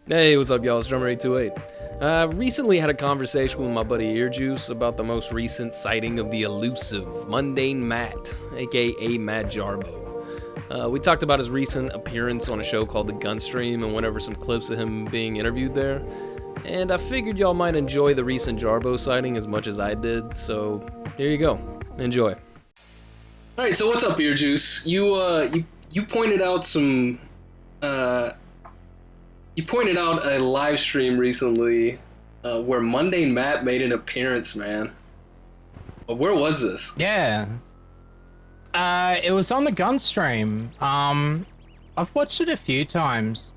Hey, what's up, y'all? It's Drumr828. Recently had a conversation with my buddy EarJuice about the most recent sighting of the elusive MundaneMatt, aka Matt Jarbo. We talked about his recent appearance on a show called The Gunstream and went over some clips of him being interviewed there. And I figured y'all might enjoy the recent Jarbo sighting as much as I did, so here you go. Enjoy. Alright, so what's up, EarJuice? You pointed out some... You pointed out a live stream recently where MundaneMatt made an appearance, man. Where was this? Yeah. It was on the Gunstream. I've watched it a few times.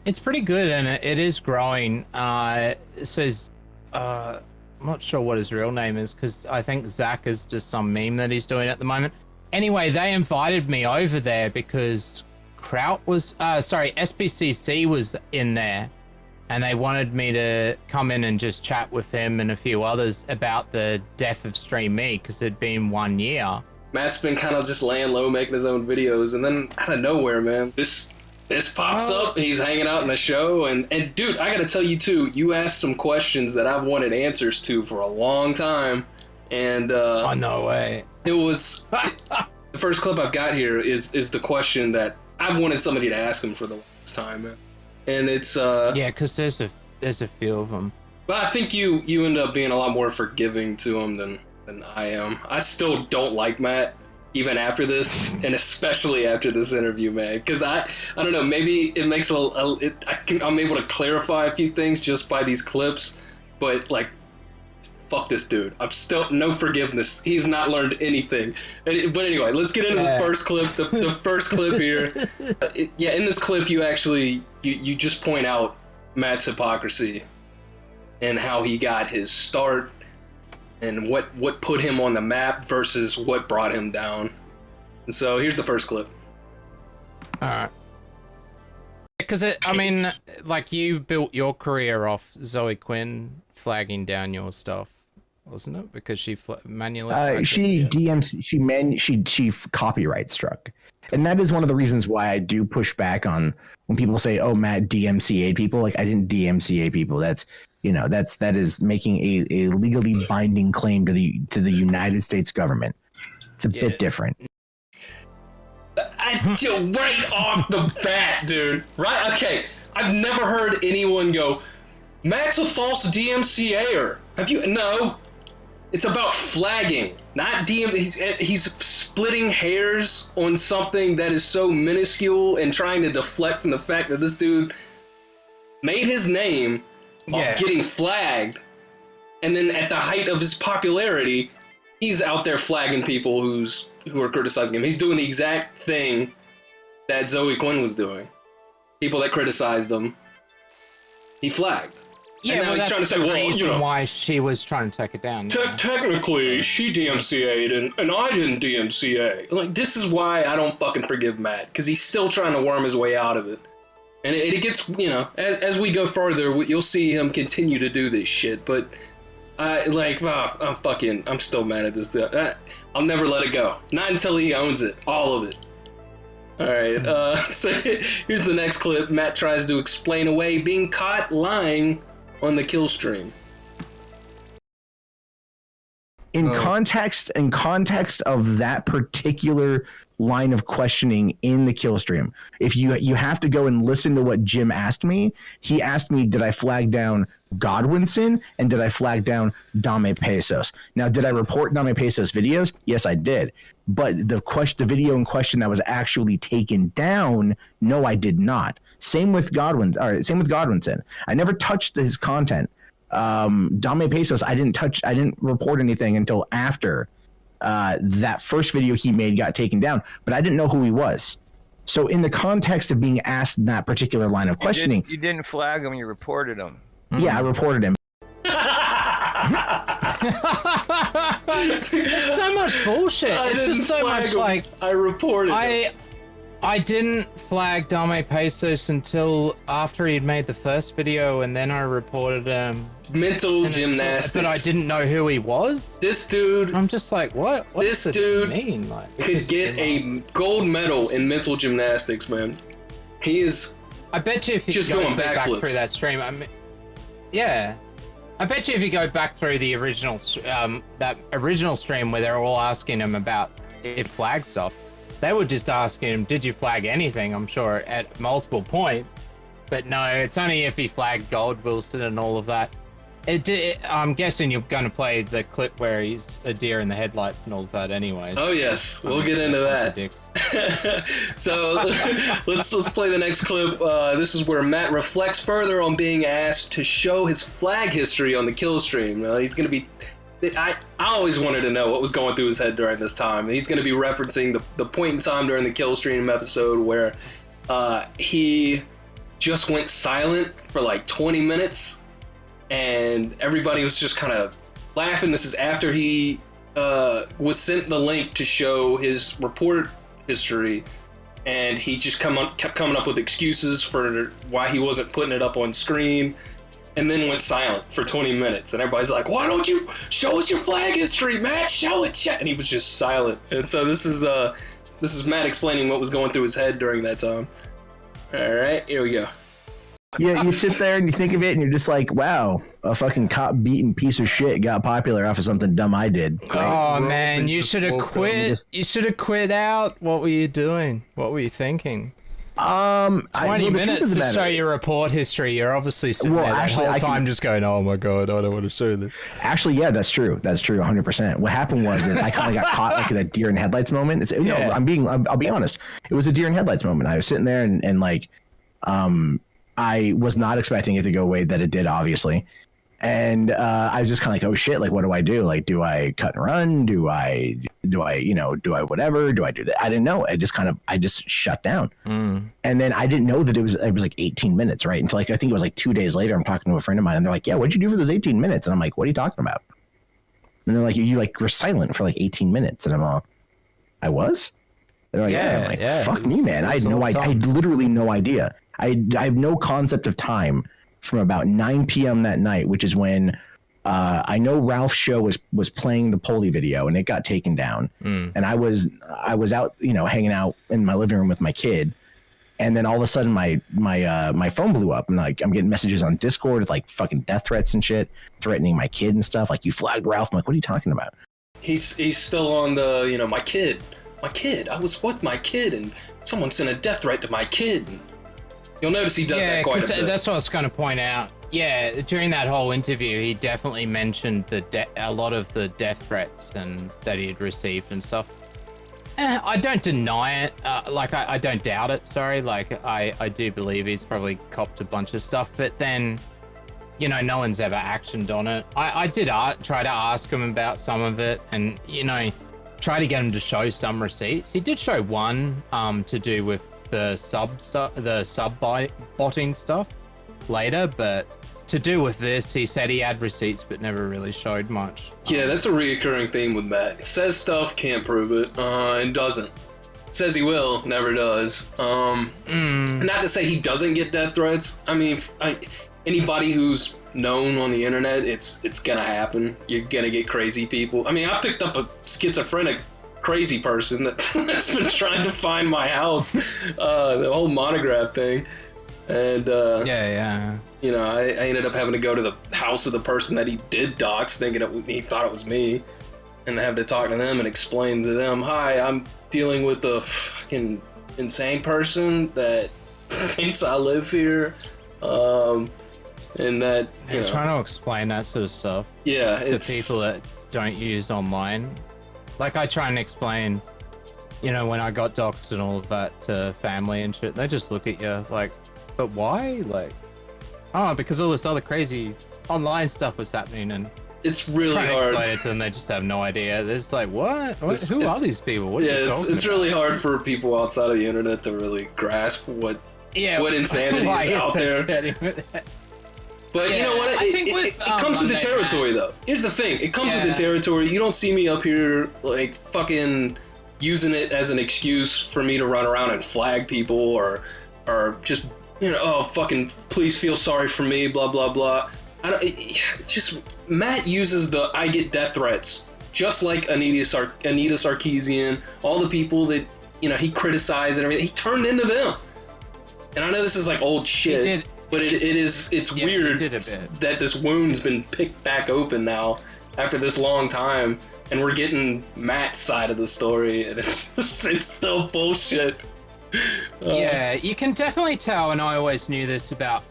It's pretty good and it is growing. It says, I'm not sure what his real name is because I think Zach is just some meme that he's doing at the moment. Anyway, they invited me over there because SBCC was in there and they wanted me to come in and just chat with him and a few others about the death of Stream Me because it'd been 1 year. Matt's been kind of just laying low making his own videos and then out of nowhere, man, this pops up. He's hanging out in the show and dude, I gotta tell you too, you asked some questions that I've wanted answers to for a long time and oh, no way. It was the first clip I've got here is the question that I've wanted somebody to ask him for the longest time, man. And it's yeah, because there's a few of them. But I think you end up being a lot more forgiving to him than I am. I still don't like Matt even after this, and especially after this interview, man. Because I don't know, maybe it makes I'm able to clarify a few things just by these clips, but like, fuck this dude. I'm still no forgiveness. He's not learned anything. But anyway, let's get into the first clip. The first clip here. Yeah, in this clip, you actually you just point out Matt's hypocrisy and how he got his start and what put him on the map versus what brought him down. And so here's the first clip. All right. Because I mean, like you built your career off Zoe Quinn flagging down your stuff, wasn't it? Because she manually she copyright struck, and that is one of the reasons why I do push back on when people say, "Oh, Matt DMCA'd people." Like, I didn't DMCA people. That is making a legally binding claim to the United States government. It's a bit different. Right off the bat, dude. Right? Okay. I've never heard anyone go, Matt's a false DMCA'er. Have you? No. It's about flagging, not he's splitting hairs on something that is so minuscule and trying to deflect from the fact that this dude made his name off getting flagged, and then at the height of his popularity, he's out there flagging people who are criticizing him. He's doing the exact thing that Zoe Quinn was doing. People that criticized him, he flagged. Yeah, well, he's trying to say, why she was trying to take it down. Technically, she DMCA'd and I didn't DMCA. Like, this is why I don't fucking forgive Matt, because he's still trying to worm his way out of it. And it gets, as we go further, you'll see him continue to do this shit. But I'm still mad at this dude. I'll never let it go. Not until he owns it, all of it. All right, so here's the next clip. Matt tries to explain away being caught lying on the kill stream. In context of that particular line of questioning in the kill stream, if you have to go and listen to what Jim asked me. He asked me, did I flag down Godwinson and did I flag down Dame Pesos? Now, did I report Dame Pesos videos? Yes, I did. But the video in question that was actually taken down, no, I did not. Same with Godwinson. I never touched his content. Dame Pesos, I didn't report anything until after that first video he made got taken down, but I didn't know who he was. So in the context of being asked that particular line of questioning... You didn't flag him, you reported him. Yeah, I reported him. It's so much bullshit. It's just so much like... I reported him. I didn't flag Dame Pesos until after he'd made the first video, and then I reported him. Mental gymnastics. But I didn't know who he was. This dude... I'm just like, what this does dude mean? Like, could get a gold medal in mental gymnastics, man. He is I bet you if you just go doing back backflips through that stream, I mean, yeah. I bet you if you go back through the original, that original stream where they're all asking him about if flag stuff, they were just asking him, did you flag anything? I'm sure at multiple points. But no, it's only if he flagged Gold Wilson and all of that. I'm guessing you're going to play the clip where he's a deer in the headlights and all of that anyway. Oh yes, we'll get into that. So let's play the next clip. This is where Matt reflects further on being asked to show his flag history on the kill stream. He's going to be... I always wanted to know what was going through his head during this time. He's going to be referencing the point in time during the kill stream episode where he just went silent for like 20 minutes. And everybody was just kind of laughing. This is after he was sent the link to show his report history, and he just kept coming up with excuses for why he wasn't putting it up on screen, and then went silent for 20 minutes. And everybody's like, "Why don't you show us your flag history, Matt? Show it, chat." And he was just silent. And so this is Matt explaining what was going through his head during that time. All right, here we go. Yeah, you sit there and you think of it and you're just like, wow, a fucking cop beating piece of shit got popular off of something dumb I did. Oh man, you should have quit. You should have quit out. What were you doing? What were you thinking? 20 minutes to show your report history. You're obviously sitting there the whole time just going, oh my god, I don't want to show this. Actually, yeah, that's true. That's true, 100%. What happened was that I kind of got caught like in a deer in headlights moment. No, I'll be honest. It was a deer in headlights moment. I was sitting there and like, I was not expecting it to go away that it did, obviously. And I was just kind of like, oh shit, like what do I do? Like, do I cut and run? Do I whatever? Do I do that? I didn't know. I just shut down. And then I didn't know that it was like 18 minutes, right? Until like, I think it was like 2 days later, I'm talking to a friend of mine and they're like, yeah, what'd you do for those 18 minutes? And I'm like, what are you talking about? And they're like, you like were silent for like 18 minutes. And I'm all, I was? They're like, yeah. I'm like, fuck me, man. I had no idea. I had literally no idea. I have no concept of time from about 9 p.m. that night, which is when I know Ralph's show was playing the Polly video and it got taken down. And I was out, hanging out in my living room with my kid. And then all of a sudden my phone blew up and like I'm getting messages on Discord with like fucking death threats and shit, threatening my kid and stuff. Like, you flagged Ralph. I'm like, what are you talking about? He's still on the, my kid. I was with my kid and someone sent a death threat to my kid. You'll notice he does that quite a bit. That's what I was going to point out. Yeah, during that whole interview, he definitely mentioned a lot of the death threats and that he had received and stuff. I don't deny it. I don't doubt it. Sorry. Like, I do believe he's probably copped a bunch of stuff, but then, no one's ever actioned on it. I did try to ask him about some of it, and try to get him to show some receipts. He did show one to do with the sub botting stuff later, but to do with this, he said he had receipts but never really showed much. Yeah, that's a reoccurring theme with Matt. Says stuff, can't prove it, and doesn't. Says he will, never does. Not to say he doesn't get death threats. I mean, anybody who's known on the internet, it's gonna happen. You're gonna get crazy people. I mean, I picked up a schizophrenic crazy person that's been trying to find my house, the whole monograph thing, and I ended up having to go to the house of the person that he did dox, thinking he thought it was me, and I have to talk to them and explain to them, hi, I'm dealing with a fucking insane person that thinks I live here, and that trying to explain that sort of stuff to people that don't use online. Like, I try and explain, when I got doxxed and all of that to family and shit, they just look at you like, but why? Like, oh, because all this other crazy online stuff was happening, and it's really hard to explain it to them. They just have no idea. They're just like, what? Who are these people? What are you talking it's really hard for people outside of the internet to really grasp what insanity is out there. But you know what? It comes with the territory, though. Here's the thing. It comes with the territory. You don't see me up here, like, fucking using it as an excuse for me to run around and flag people or just, oh, fucking please feel sorry for me, blah, blah, blah. It's just, Matt uses the I get death threats, just like Anita Sarkeesian, all the people that, he criticized and everything. He turned into them. and I know this is like old shit, but it's weird that this wound's been picked back open now after this long time, and we're getting Matt's side of the story, and it's still bullshit. Yeah, you can definitely tell, and I always knew this about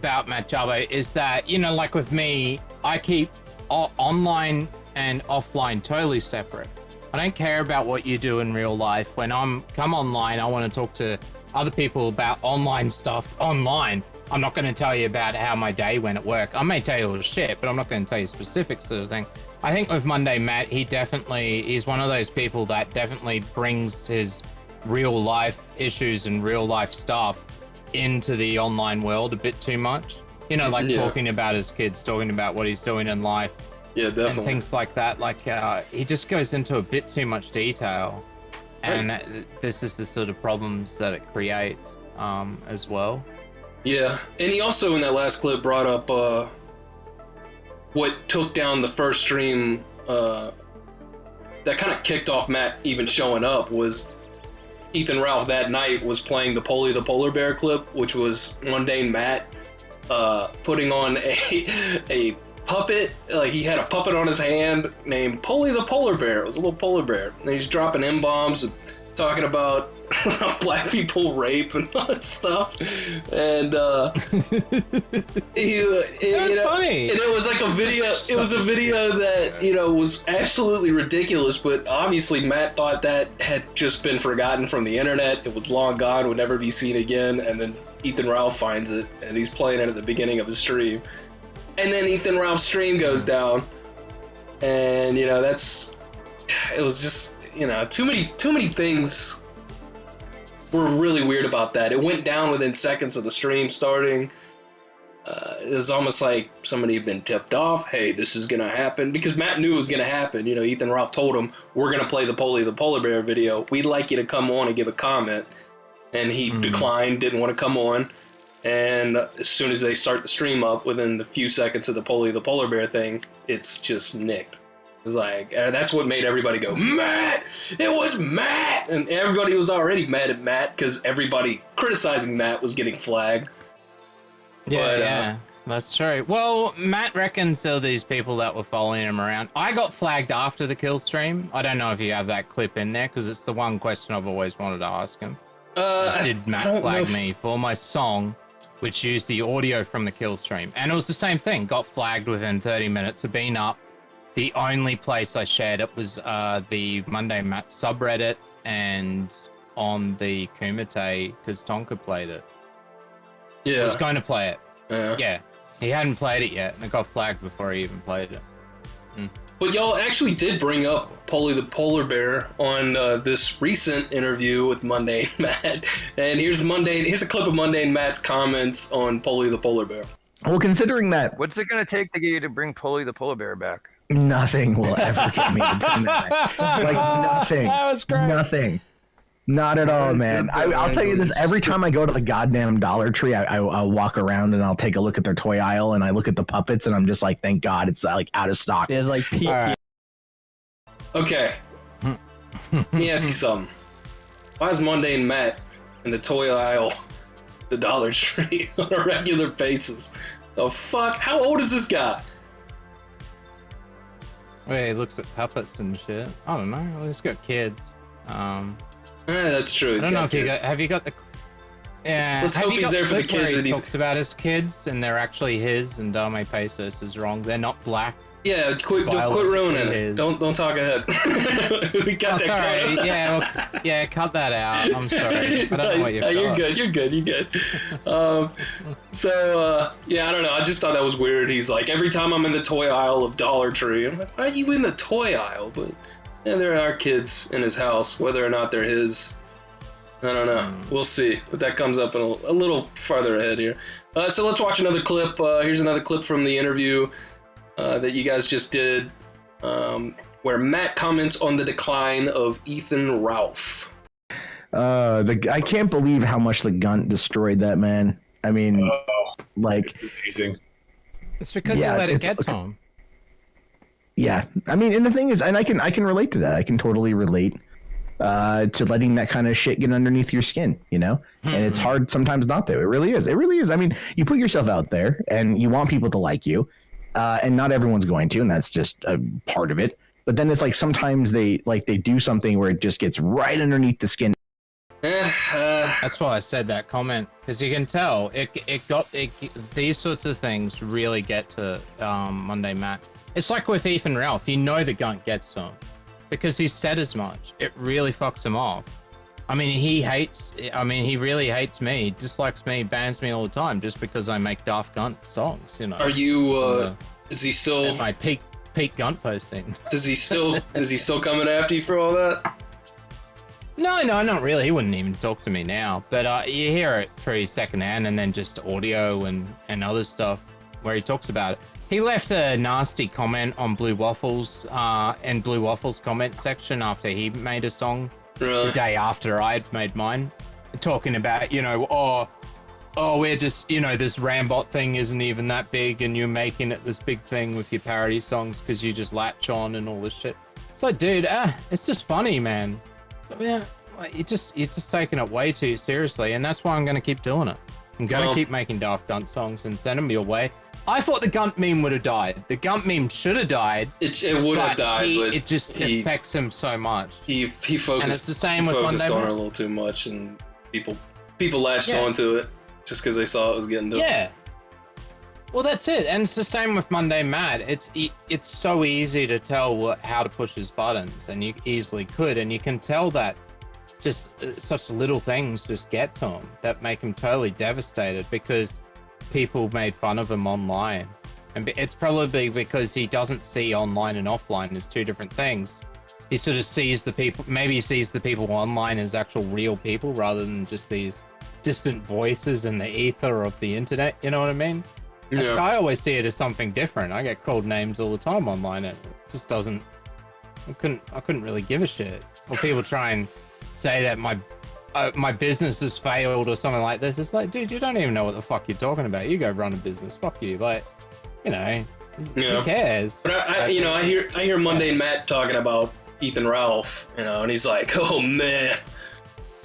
Matt Jarbo, is that, you know, like with me, I keep online and offline totally separate. I don't care about what you do in real life. When come online, I want to talk to other people about online stuff online. I'm not going to tell you about how my day went at work. I may tell you all the shit, but I'm not going to tell you specifics sort of thing. I think with MundaneMatt, he's one of those people that definitely brings his real life issues and real life stuff into the online world a bit too much. You know, like talking about his kids, talking about what he's doing in life. Yeah, definitely. And things like that. Like, he just goes into a bit too much detail. And this is the sort of problems that it creates as well. Yeah, and he also in that last clip brought up what took down the first stream that kind of kicked off Matt even showing up was Ethan Ralph that night was playing the Polly the Polar Bear clip, which was MundaneMatt putting on a puppet. Like, he had a puppet on his hand named Polly the Polar Bear. It was a little polar bear. And he's dropping M-bombs and talking about black people rape and all that stuff. And it was funny. And it was like a video. It was a video that, you know, was absolutely ridiculous, but obviously Matt thought that had just been forgotten from the internet. It was long gone, would never be seen again. And then Ethan Ralph finds it, and he's playing it at the beginning of his stream. And then Ethan Ralph's stream goes down, and, you know, it was just, you know, too many things were really weird about that. It went down within seconds of the stream starting. It was almost like somebody had been tipped off. Hey, this is going to happen. Because Matt knew it was going to happen. You know, Ethan Ralph told him, we're going to play the Polly the Polar Bear video. We'd like you to come on and give a comment. And he declined, didn't want to come on. And as soon as they start the stream up, within the few seconds of the Polly the Polar Bear thing, it's just nicked. It's like, that's what made everybody go, Matt! It was Matt! And everybody was already mad at Matt because everybody criticizing Matt was getting flagged. Yeah, that's true. Well, Matt reckons there were these people that were following him around. I got flagged after the kill stream. I don't know if you have that clip in there, because it's the one question I've always wanted to ask him. Did Matt flag me for my song, which used the audio from the kill stream? And it was the same thing. Got flagged within 30 minutes of being up. The only place I shared it was the MundaneMatt subreddit and on the Kumite, because Tonka played it. Yeah. I was going to play it. Yeah. He hadn't played it yet, and it got flagged before he even played it. But y'all actually did bring up Polly the Polar Bear on this recent interview with MundaneMatt. And here's a clip of MundaneMatt's comments on Polly the Polar Bear. Well, considering that... What's it going to take to get you to bring Polly the Polar Bear back? Nothing will ever get me to bring that back. Like, nothing. That was great. Nothing. Not at all, man. I'll tell you this. Every time I go to the goddamn Dollar Tree, I'll walk around and I'll take a look at their toy aisle and I look at the puppets and I'm just like, thank God it's like out of stock. There's like Okay. Let me ask you something. Why is MundaneMatt in the toy aisle, the Dollar Tree, on a regular basis? The fuck? How old is this guy? Wait, he looks at puppets and shit. I don't know. He's got kids. That's true. I don't know if have you got the. Yeah. Let's hope he's there for the kids. And he talks about his kids, and they're actually his, and Dame Pesos is wrong. They're not black. Yeah, quit ruining it. Don't talk ahead. We got that. Sorry. Yeah, cut that out. I'm sorry. I don't know what you've got. You're good. Yeah, I don't know. I just thought that was weird. He's like, every time I'm in the toy aisle of Dollar Tree, I'm like, why are you in the toy aisle? But yeah, there are kids in his house, whether or not they're his. I don't know. We'll see. But that comes up in a little farther ahead here. So let's watch another clip. Here's another clip from the interview that you guys just did, where Matt comments on the decline of Ethan Ralph. I can't believe how much the gun destroyed that man. I mean, like, it's amazing. It's because he let it get to him. Yeah, I mean, and the thing is, and I can relate to that. I can totally relate to letting that kind of shit get underneath your skin, you know? And it's hard sometimes not to. It really is. It really is. I mean, you put yourself out there and you want people to like you, and not everyone's going to, and that's just a part of it. But then it's like sometimes they do something where it just gets right underneath the skin. That's why I said that comment, because you can tell these sorts of things really get to MundaneMatt. It's like with Ethan Ralph, you know the gunt gets to him because he's said as much. It really fucks him off. I mean, he really hates me, dislikes me, bans me all the time just because I make Daft Gunt songs, you know. Are you, is he still... At my peak Gunt posting. Is he still coming after you for all that? No, not really. He wouldn't even talk to me now. But you hear it through secondhand and then just audio and other stuff where he talks about it. He left a nasty comment on Blue Waffles and Blue Waffles comment section after he made a song. Really? The day after I'd made mine. Talking about, you know, we're just, you know, this Rambot thing isn't even that big and you're making it this big thing with your parody songs because you just latch on and all this shit. It's like, dude, it's just funny, man. Yeah, you're just taking it way too seriously, and that's why I'm going to keep doing it. I'm going to keep making Daft Gunt songs and send them your way. I thought the Gunt meme would have died. The Gunt meme should have died. It would have died, but it just affects him so much. He focused. And it's the same with focused on it a little too much, and people latched onto it just because they saw it was getting done. Yeah. Well, that's it, and it's the same with MundaneMatt. It's so easy to tell how to push his buttons, and you easily could, and you can tell that just such little things just get to him that make him totally devastated because people made fun of him online, and it's probably because he doesn't see online and offline as two different things. He sort of sees the people, maybe he sees the people online as actual real people rather than just these distant voices in the ether of the internet. You know what I mean? Yeah. I always see it as something different. I get called names all the time online. It just doesn't. I couldn't really give a shit. Or people try and say that my business has failed or something like this. It's like, dude, you don't even know what the fuck you're talking about. You go run a business. Fuck you. Like, you know, who cares? But I hear MundaneMatt talking about Ethan Ralph, you know, and he's like, oh man,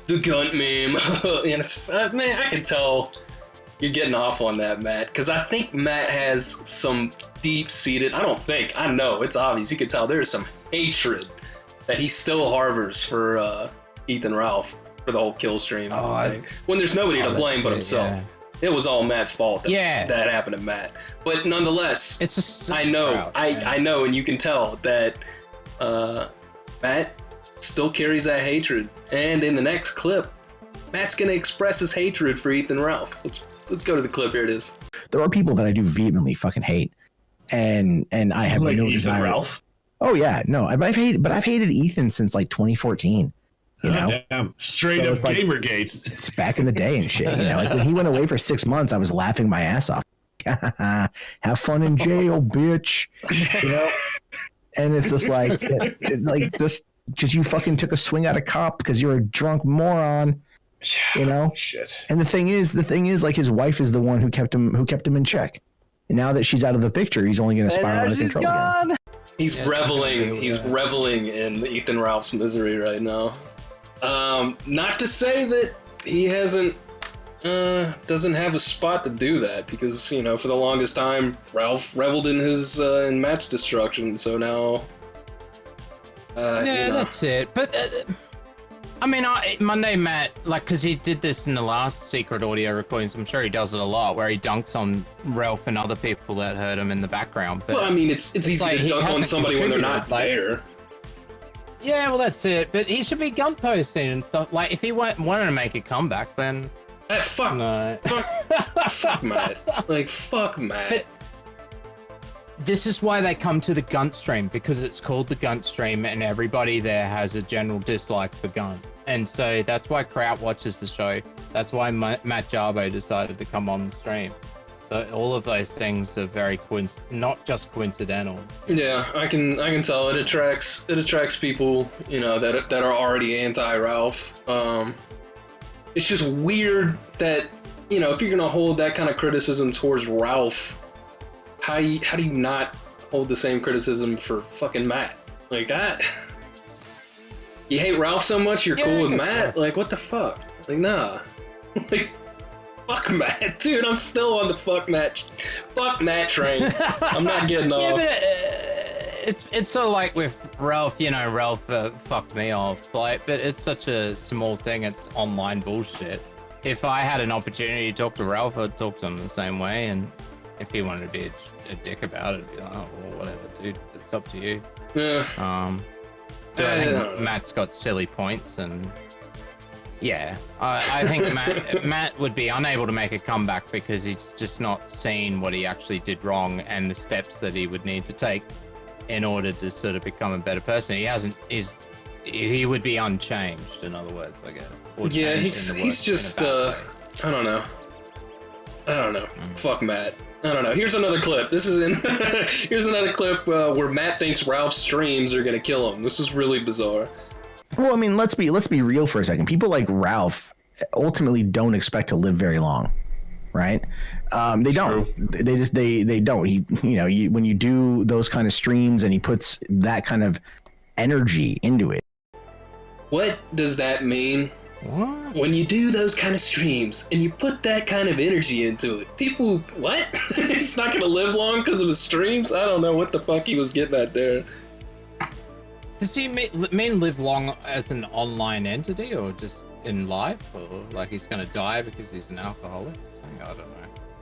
the Gunt meme. And it's, man, I can tell. You're getting off on that, Matt, because I think Matt has some deep-seated, I know, it's obvious, you can tell there's some hatred that he still harbors for Ethan Ralph for the whole kill stream thing. When there's nobody to blame but himself. Yeah. It was all Matt's fault that happened to Matt. But nonetheless, it's just I know, I know, and you can tell that Matt still carries that hatred. And in the next clip, Matt's going to express his hatred for Ethan Ralph. Let's go to the clip. Here it is. There are people that I do vehemently fucking hate, and I have no desire. Ralph? Oh yeah, no, I've hated Ethan since like 2014. You know, damn. Straight up Gamergate. It's back in the day and shit. You know, like when he went away for 6 months, I was laughing my ass off. Have fun in jail, bitch. You know, and it's just like just because you fucking took a swing at a cop because you're a drunk moron. You know, shit. And the thing is, like his wife is the one who kept him in check. And now that she's out of the picture, he's only going to spiral out of control again. He's reveling. He's reveling in Ethan Ralph's misery right now. Not to say that he doesn't have a spot to do that, because you know, for the longest time, Ralph reveled in his in Matt's destruction. So now, that's it. But. I mean, MundaneMatt, like, because he did this in the last secret audio recordings, I'm sure he does it a lot, where he dunks on Ralph and other people that hurt him in the background. But well, I mean, it's easy like to dunk on somebody when they're not there. Yeah, well, that's it. But he should be gun posting and stuff. Like, if he wanted to make a comeback, then... fuck Matt. Like, fuck Matt. But this is why they come to the Gunt stream, because it's called the Gunt stream, and everybody there has a general dislike for Gunt. And so that's why Kraut watches the show. That's why Matt Jarbo decided to come on the stream. So all of those things are very not just coincidental. Yeah, I can tell it attracts people, you know, that are already anti-Ralph. It's just weird that, you know, if you're gonna hold that kind of criticism towards Ralph, how do you not hold the same criticism for fucking Matt? Like that. You hate Ralph so much, you're Yeah, cool I with guess Matt? so. Like, what the fuck? Like, nah. Like, fuck Matt. Dude, I'm still on the fuck Matt train. I'm not getting Yeah, off. but it's sort of like with Ralph. You know, Ralph fucked me off. Like, but it's such a small thing. It's online bullshit. If I had an opportunity to talk to Ralph, I'd talk to him the same way. And if he wanted to be a dick about it, I'd be like, oh, well, whatever, dude. It's up to you. Yeah. So I think Matt's got silly points, and yeah, I think Matt would be unable to make a comeback because he's just not seen what he actually did wrong and the steps that he would need to take in order to sort of become a better person. He would be unchanged, in other words, I guess. Or Yeah, changed he's just I don't know. Fuck Matt. I don't know. Here's another clip. Here's another clip where Matt thinks Ralph's streams are gonna kill him. This is really bizarre. Well, I mean, let's be real for a second. People like Ralph ultimately don't expect to live very long, right? They don't. They don't. When you do those kind of streams and he puts that kind of energy into it. What does that mean? What? When you do those kind of streams and you put that kind of energy into it, people, what? He's not gonna live long because of his streams? I don't know what the fuck he was getting at there. Does he mean live long as an online entity, or just in life, or like he's gonna die because he's an alcoholic? I don't know.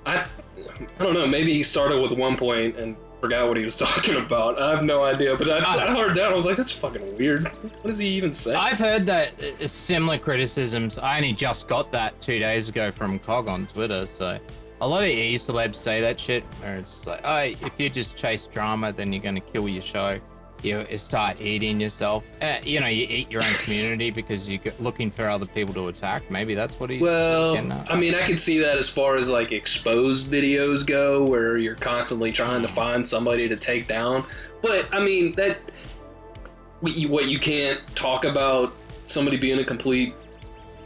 I don't know. Maybe he started with 1 point and forgot what he was talking about. I have no idea. But I heard that. I was like, that's fucking weird. What does he even say? I've heard that similar criticisms. I only just got that 2 days ago from Cog on Twitter. So a lot of celebs say that shit. Where it's like, oh, if you just chase drama, then you're gonna kill your show. You start eating yourself. You eat your own community because you're looking for other people to attack. Maybe that's what he's getting at. I mean, I could see that as far as like exposed videos go, where you're constantly trying to find somebody to take down. But I mean, what you can't talk about somebody being a complete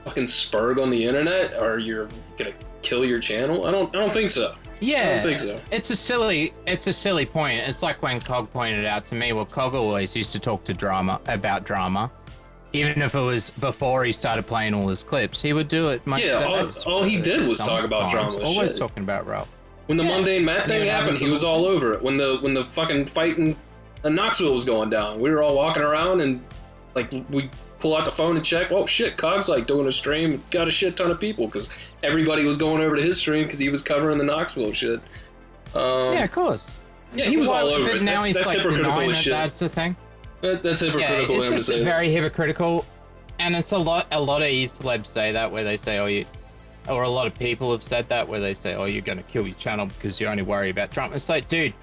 fucking spurg on the internet, or you're gonna kill your channel. I don't think so. Yeah, I don't think so. It's a silly point. It's like when Cog pointed out to me, well, Cog always used to talk to about drama. Even if it was before he started playing all his clips, he would do it. All he did was talk about drama. Always shit. talking about Ralph. When the MundaneMatt thing happened, he was all over it. When the fucking fight in Knoxville was going down, we were all walking around and like we pull out the phone and check. Oh shit, Cog's like doing a stream, got a shit ton of people because everybody was going over to his stream because he was covering the Knoxville shit. Yeah, of course. Yeah, he was all over it. Now That's he's like hypocritical denying as shit. That's the thing. That's hypocritical. Yeah, it's just very hypocritical, and it's a lot of celebs say that, where they say, or a lot of people have said that, where they say, oh, you're gonna kill your channel because you only worry about drama. It's like, dude,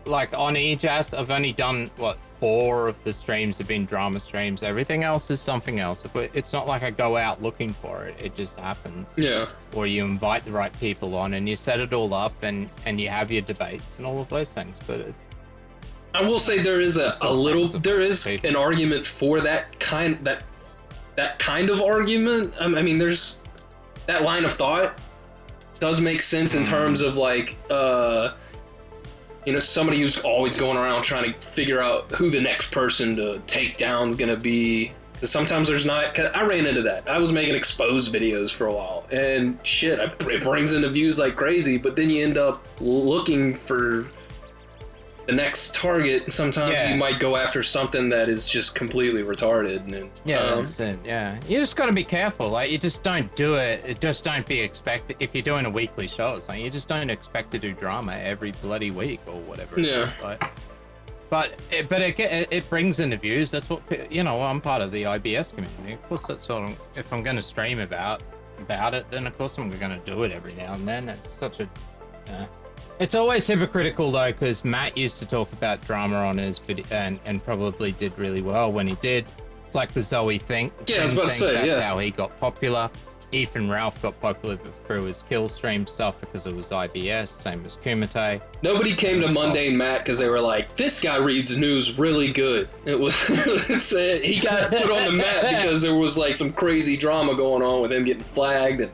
like on EJAS, I've only done 4 of the streams have been drama streams. Everything else is something else. It's not like I go out looking for it. It just happens. Yeah. Or you invite the right people on and you set it all up and you have your debates and all of those things. But I will say there is there is an argument for that kind of argument. I mean, there's that line of thought does make sense in terms of like somebody who's always going around trying to figure out who the next person to take down is going to be. Because sometimes there's not. Cause I ran into that. I was making exposed videos for a while, and shit, it brings in the views like crazy. But then you end up looking for the next target. And sometimes you might go after something that is just completely retarded. And that's it. Yeah, you just got to be careful. Like, you just don't do it. Just don't be expected. If you're doing a weekly show or something, you just don't expect to do drama every bloody week or whatever. Yeah. But it brings in the views. That's what I'm part of the IBS community. Of course, that's sort of, if I'm going to stream about it, then of course I'm going to do it every now and then. It's such a. It's always hypocritical though, because Matt used to talk about drama on his video and probably did really well when he did. It's like the Zoe thing. Yeah, I was about to say, that's how he got popular. Ethan Ralph got popular through his kill stream stuff because it was IBS, same as Kumite. Nobody came to MundaneMatt because they were like, this guy reads news really good. It was he got put on the map because there was like some crazy drama going on with him getting flagged, and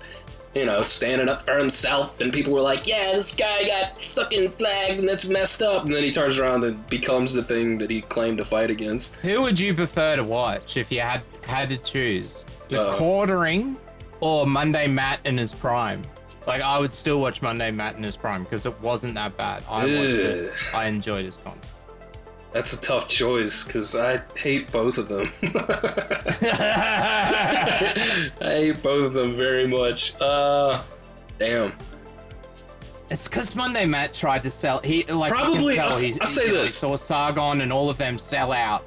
standing up for himself, and people were like, yeah, this guy got fucking flagged and that's messed up, and then he turns around and becomes the thing that he claimed to fight against. Who would you prefer to watch if you had to choose? The Quartering or MundaneMatt in his prime? Like, I would still watch MundaneMatt in his prime because it wasn't that bad. I watched it. I enjoyed his content. That's a tough choice because I hate both of them. I hate both of them very much. Damn. It's because MundaneMatt tried to sell. Probably. I'll say this. Saw Sargon and all of them sell out.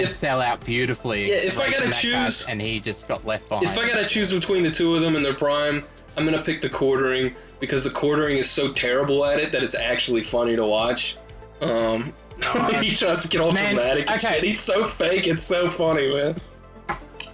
Sell out beautifully. Yeah, if I gotta choose, and he just got left behind. If I gotta choose between the two of them in their prime, I'm gonna pick the Quartering because the Quartering is so terrible at it that it's actually funny to watch. He tries to get all dramatic and shit. He's so fake, it's so funny, man.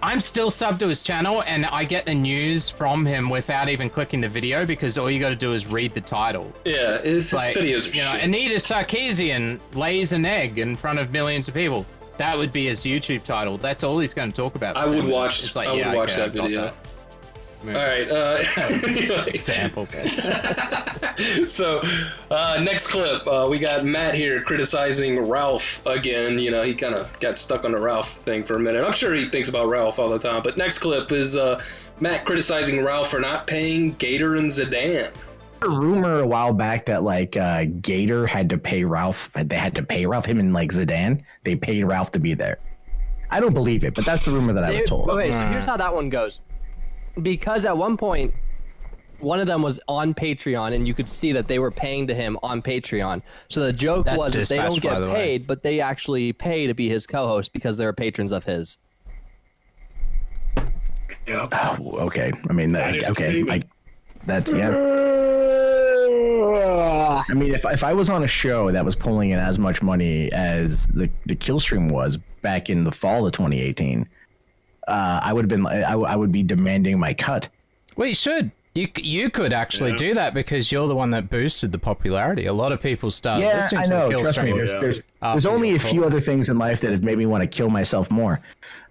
I'm still subbed to his channel, and I get the news from him without even clicking the video because all you got to do is read the title. Yeah, his videos are shit. Anita Sarkeesian lays an egg in front of millions of people. That would be his YouTube title. That's all he's going to talk about. I would watch that video. All right. Example. So, next clip, we got Matt here criticizing Ralph again. He kind of got stuck on the Ralph thing for a minute. I'm sure he thinks about Ralph all the time. But next clip is Matt criticizing Ralph for not paying Gator and Zidane. A rumor a while back that Gator had to pay Ralph. They had to pay Ralph, him and Zidane. They paid Ralph to be there. I don't believe it, but that's the rumor that I was told. Okay, so here's how that one goes. Because at one point, one of them was on Patreon, and you could see that they were paying to him on Patreon. So the joke was that they don't get paid, but they actually pay to be his co-host because they're patrons of his. Yep. Oh, okay. I mean, that's yeah. I mean, if I was on a show that was pulling in as much money as the Killstream was back in the fall of 2018. I would have been. I would be demanding my cut. Well, you should. You could actually do that because you're the one that boosted the popularity. A lot of people started listening to the Killstream. Trust me, there's only a few other things in life that have made me want to kill myself more.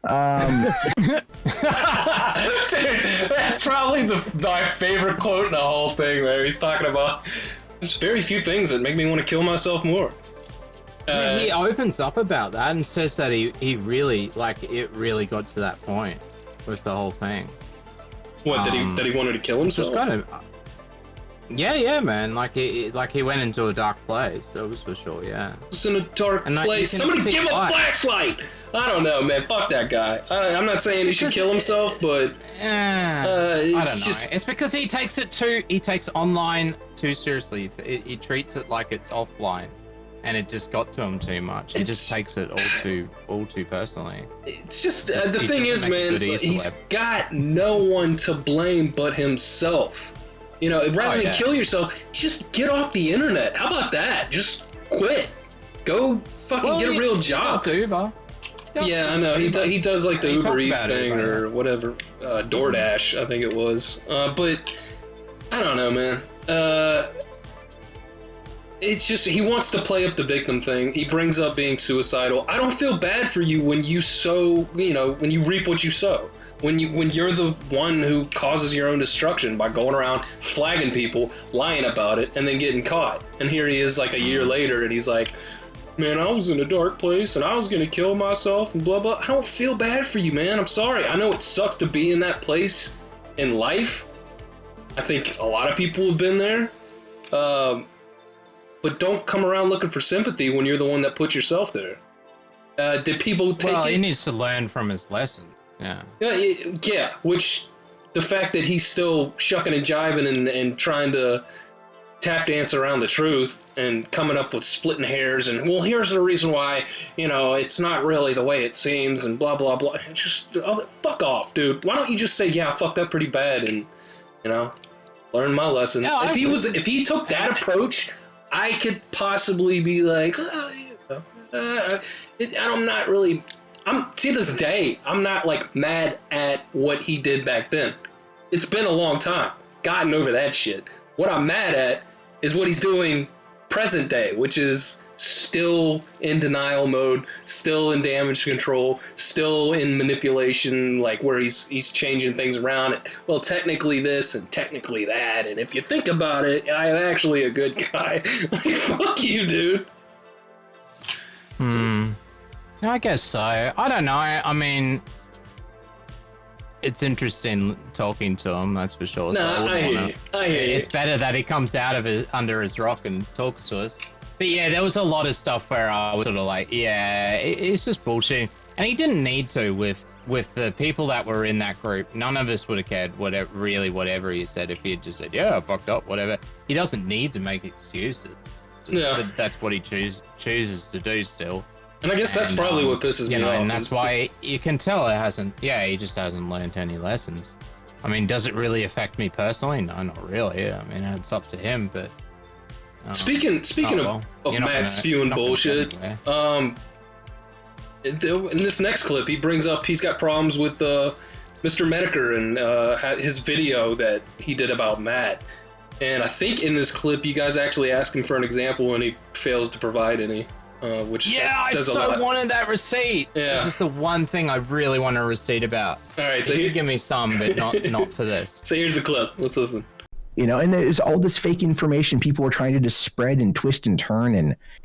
Dude, that's probably my favorite quote in the whole thing, man. He's talking about there's very few things that make me want to kill myself more. He opens up about that and says that he really it really got to that point with the whole thing. What that he wanted to kill himself? Kind of, yeah, man. He went into a dark place. That was for sure. Yeah. It's in a dark place. Somebody give him a flashlight. I don't know, man. Fuck that guy. I'm not saying he should kill himself, but I don't know. It's because he takes online too seriously. He treats it like it's offline. And it just got to him too much. He just takes it all too personally. It's just the thing is, man, he's got no one to blame but himself. Rather than kill yourself, just get off the internet. How about that? Just quit. Go fucking get a real job. Uber. Yeah, I know. He does like the Uber Eats thing or whatever. DoorDash, I think it was. But I don't know, man. It's just he wants to play up the victim thing. He brings up being suicidal. I don't feel bad for you when you sow, when you reap what you sow. When you're the one who causes your own destruction by going around flagging people, lying about it, and then getting caught. And here he is like a year later, and he's like, man, I was in a dark place, and I was going to kill myself, and blah, blah. I don't feel bad for you, man. I'm sorry. I know it sucks to be in that place in life. I think a lot of people have been there. But don't come around looking for sympathy when you're the one that put yourself there. Did people take it? Well, he needs to learn from his lesson. Yeah. Yeah, which the fact that he's still shucking and jiving and trying to tap dance around the truth and coming up with splitting hairs and, well, here's the reason why, it's not really the way it seems and blah, blah, blah. Just fuck off, dude. Why don't you just say, yeah, I fucked up pretty bad and, learn my lesson. Yeah, if he took that approach, I could possibly be like, I'm not really. To this day, I'm not like mad at what he did back then. It's been a long time. Gotten over that shit. What I'm mad at is what he's doing present day, which is still in denial mode, still in damage control, still in manipulation, like where he's changing things around. Well, technically this and technically that, and if you think about it, I'm actually a good guy. Like, fuck you, dude. I guess so. I don't know. I mean, it's interesting talking to him, that's for sure. No, I hear you. It's better that he comes out of under his rock and talks to us. But yeah, there was a lot of stuff where I was sort of like, yeah, it's just bullshit. And he didn't need to with the people that were in that group. None of us would have cared whatever he said if he had just said, yeah, I fucked up, whatever. He doesn't need to make excuses. Yeah. But that's what he chooses to do still. And I guess that's probably what pisses me off. And that's why you can tell he just hasn't learned any lessons. I mean, does it really affect me personally? No, not really. I mean, it's up to him, but... Speaking of Matt spewing bullshit, in this next clip, he brings up he's got problems with Mr. Mediker and his video that he did about Matt. And I think in this clip, you guys actually ask him for an example, and he fails to provide any. Which says a lot. I so wanted that receipt. Yeah. This is the one thing I really want a receipt about. All right, so you give me some, but not for this. So here's the clip. Let's listen. You know, and there's all this fake information people were trying to just spread and twist and turn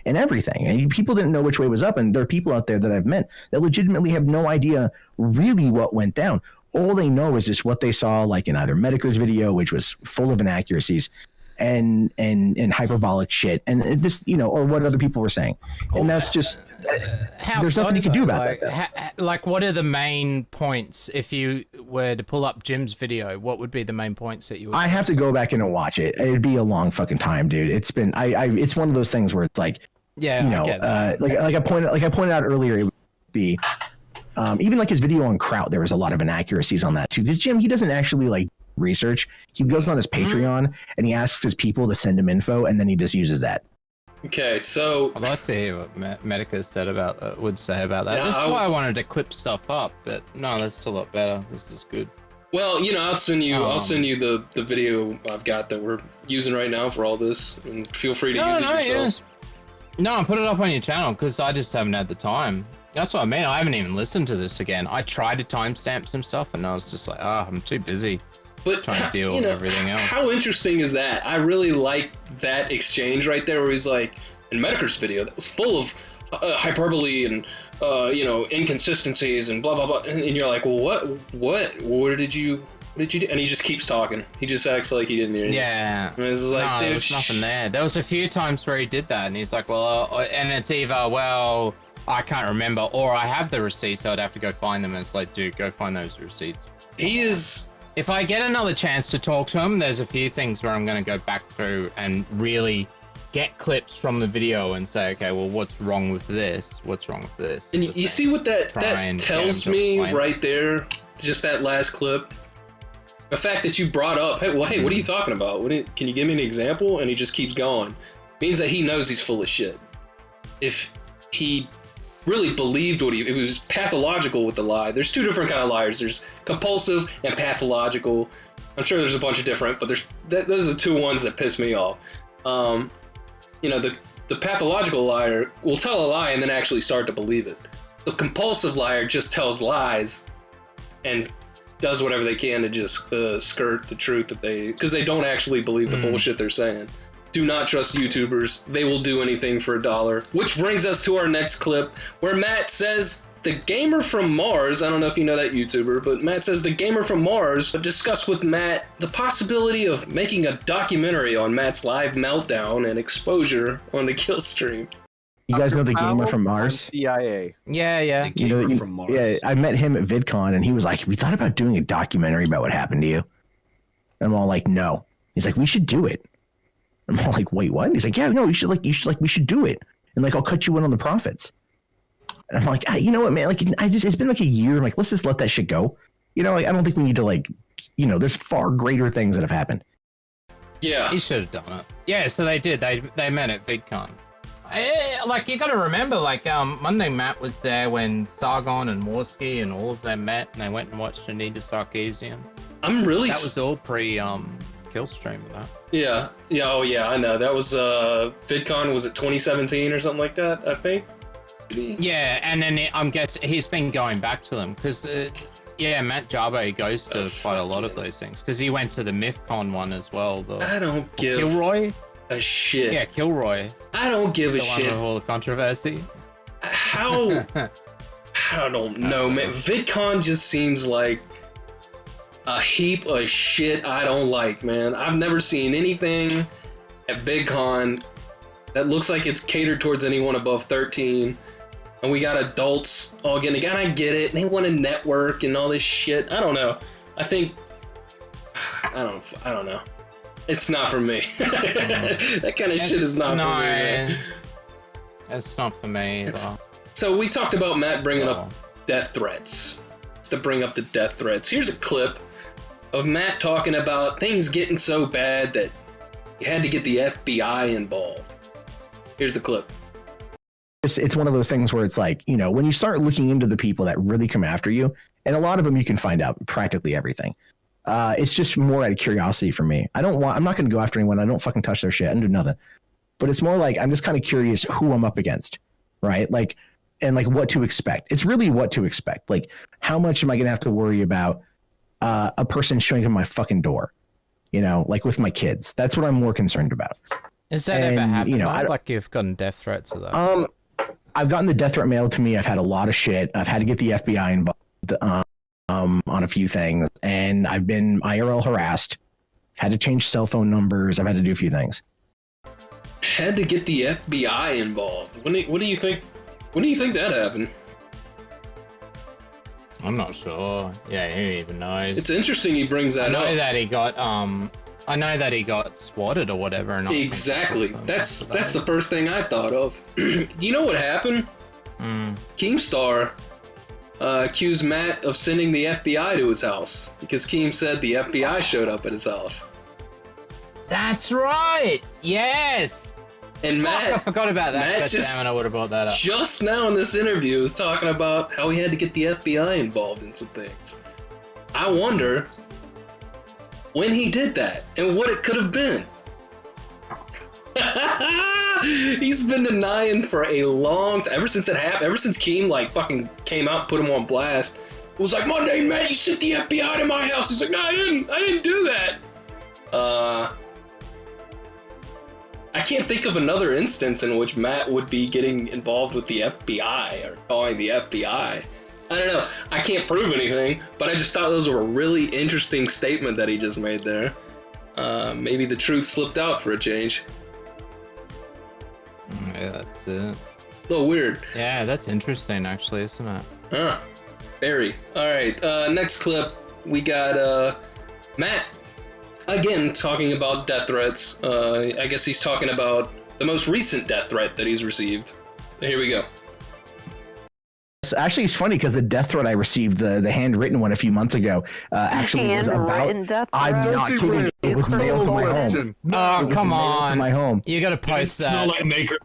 and everything. And people didn't know which way was up. And there are people out there that I've met that legitimately have no idea really what went down. All they know is just what they saw, like in either Mediker's video, which was full of inaccuracies, and hyperbolic shit, and this, you know, or what other people were saying, and that's just there's nothing you can do about that. Like, what are the main points if you were to pull up Jim's video? What would be the main points that you would? I have to go back in and watch it. It'd be a long fucking time, dude. It's been it's one of those things where it's like, yeah, you know, like I pointed out earlier, the even like his video on Kraut, there was a lot of inaccuracies on that too, because Jim, he doesn't actually like research. He goes on his Patreon and he asks his people to send him info, and then he just uses that. Okay, so I'd like to hear what Medica would say about that. Yeah, this is why I wanted to clip stuff up, but no, that's a lot better. This is good. Well, you know, I'll send you the video I've got that we're using right now for all this, and feel free to use it yourself. Yes. No, put it up on your channel, because I just haven't had the time. That's what I mean. I haven't even listened to this again. I tried to timestamp some stuff, and I was just like, I'm too busy. But trying to deal with everything else. How interesting is that? I really like that exchange right there, where he's like, in Mediker's video, that was full of hyperbole and inconsistencies and blah blah blah, and you're like, well, what did you do? And he just keeps talking. He just acts like he didn't hear you. Yeah. And it's like, dude, there was nothing there. There was a few times where he did that, and he's like, well, and it's either, well, I can't remember, or I have the receipts, so I'd have to go find them. And it's like, dude, go find those receipts. He is. If I get another chance to talk to him, there's a few things where I'm going to go back through and really get clips from the video and say, okay, well, what's wrong with this? What's wrong with this? And you see what that tells me right there? Just that last clip. The fact that you brought up, hey, what are you talking about? Can you give me an example? And he just keeps going. Means that he knows he's full of shit. If he really believed it was pathological with the lie. There's two different kind of liars. There's compulsive and pathological. I'm sure there's a bunch of different, but those are the two ones that piss me off. The pathological liar will tell a lie and then actually start to believe it. The compulsive liar just tells lies and does whatever they can to just skirt the truth because they don't actually believe the bullshit they're saying. Do not trust YouTubers. They will do anything for $1. Which brings us to our next clip where Matt says the gamer from Mars, I don't know if you know that YouTuber, but Matt says the gamer from Mars discussed with Matt the possibility of making a documentary on Matt's live meltdown and exposure on the kill stream. You guys know the gamer from Mars? CIA. Yeah. The gamer from Mars. Yeah, I met him at VidCon, and he was like, "Have you thought about doing a documentary about what happened to you?" And I'm all like, "No." He's like, "We should do it." I'm all like, "Wait, what?" He's like, "Yeah, no, we should do it, and like I'll cut you in on the profits." And I'm like, you know what, man? Like, it's been like a year. I'm like, let's just let that shit go. You know, like, I don't think we need to there's far greater things that have happened. Yeah, he should have done it. Yeah, so they did. They met at VidCon. You got to remember, MundaneMatt was there when Sargon and Morsky and all of them met, and they went and watched Anita Sarkeesian. That was all pre kill stream of that. Yeah. Oh yeah, I know. That was VidCon. Was it 2017 or something like that? I think. Yeah, and then I'm guessing he's been going back to them because, Matt Jarbo goes to quite a lot of those things because he went to the MythCon one as well. I don't give Kilroy a shit. Yeah, Kilroy. I don't give a the shit. One with all the controversy. How? I don't know, man. VidCon just seems like a heap of shit I don't like, man. I've never seen anything at VidCon that looks like it's catered towards anyone above 13. And we got adults all getting together. I get it. They want to network and all this shit. I don't know. I don't know. It's not for me. That kind of shit is not for me, man. It's not for me either. So we talked about Matt bringing up death threats. Just to bring up the death threats. Here's a clip of Matt talking about things getting so bad that you had to get the FBI involved. Here's the clip. It's one of those things where it's like, when you start looking into the people that really come after you, and a lot of them you can find out practically everything. It's just more out of curiosity for me. I'm not going to go after anyone. I don't fucking touch their shit. I don't do nothing. But it's more like I'm just kind of curious who I'm up against, right? And what to expect. It's really what to expect. Like, how much am I going to have to worry about a person showing up my fucking door? With my kids. That's what I'm more concerned about. Is that ever happened? Like you've gotten death threats of that? I've gotten the death threat mailed to me. I've had a lot of shit. I've had to get the FBI involved on a few things, and I've been IRL harassed. I've had to change cell phone numbers. I've had to do a few things. Had to get the FBI involved. What do you think? When do you think that happened? I'm not sure. Yeah, who even knows? It's interesting he brings that up. I know that he got swatted or whatever. And exactly. That's the first thing I thought of. You know what happened? Keemstar accused Matt of sending the FBI to his house because Keem said the FBI showed up at his house. That's right. Yes. And Matt, I forgot about that. Matt I would have brought that up. Just now in this interview was talking about how he had to get the FBI involved in some things. I wonder when he did that and what it could have been. He's been denying for a long time, ever since it happened, ever since Keem fucking came out and put him on blast. It was like, MundaneMatt, you sent the FBI to my house. He's like, no, I didn't do that. I can't think of another instance in which Matt would be getting involved with the FBI or calling the FBI. I don't know. I can't prove anything, but I just thought those were a really interesting statement that he just made there. Maybe the truth slipped out for a change. Yeah, that's it. A little weird. Yeah, that's interesting, actually, isn't it? Huh. Very. All right. Next clip, we got Matt again talking about death threats. I guess he's talking about the most recent death threat that he's received. Here we go. Actually, it's funny because the death threat I received, the handwritten one a few months ago, actually was about. Death I'm not kidding. It was mailed to my home. Oh, come on! My home. You gotta post that.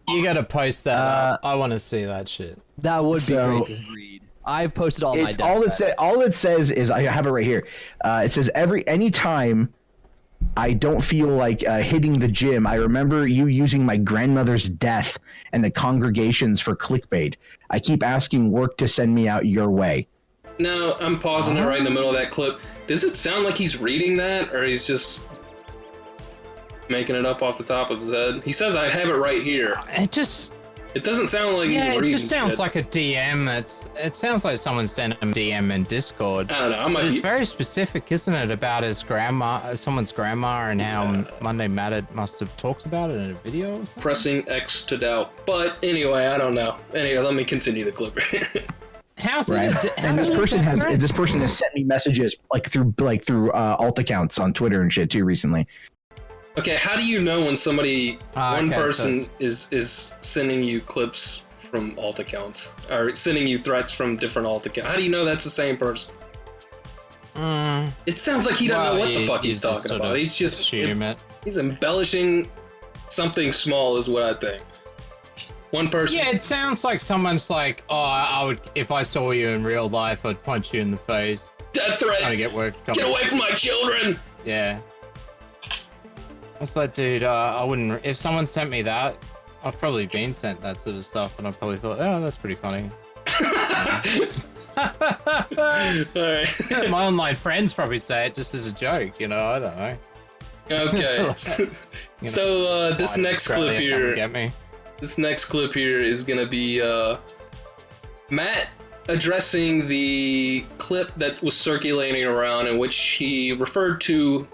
You gotta post that. I want to see that shit. That would be great to read. I've posted all my death all it says is, I have it right here. It says anytime I don't feel like hitting the gym, I remember you using my grandmother's death and the congregations for clickbait. I keep asking work to send me out your way. Now, I'm pausing it right in the middle of that clip. Does it sound like he's reading that, or he's just making it up off the top of his head? He says, I have it right here. It doesn't sound like he's reading it just sounds shit. like a DM. It sounds like someone sent him a DM in Discord. I don't know. It's very specific, isn't it, about his grandma, someone's grandma, and how MundaneMatt must have talked about it in a video or something? Pressing X to doubt. But anyway, I don't know. Anyway, let me continue the clip. How's right. And this person has sent me messages through alt accounts on Twitter and shit too recently. Okay, how do you know when one person is sending you clips from alt accounts or sending you threats from different alt accounts? How do you know that's the same person? It sounds like he doesn't know what the fuck he's talking about. He's just he's embellishing something small, is what I think. One person. Yeah, it sounds like someone's like, "Oh, I would if I saw you in real life, I'd punch you in the face." Death threat. Trying to get work. Get away from my children. Yeah. It's like, dude, I wouldn't. If someone sent me that, I've probably been sent that sort of stuff, and I probably thought, oh, that's pretty funny. Alright. My online friends probably say it just as a joke, you know. I don't know. Okay. So this next clip here. Get me. This next clip here is gonna be Matt addressing the clip that was circulating around in which he referred to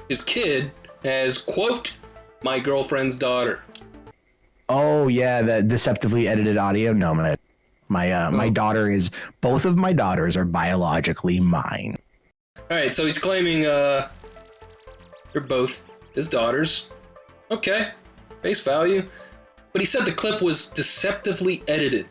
his kid as, quote, my girlfriend's daughter. Oh yeah, that deceptively edited audio. No, my daughter is. Both of my daughters are biologically mine. All right, so he's claiming you're both his daughters. Okay, face value. But he said the clip was deceptively edited.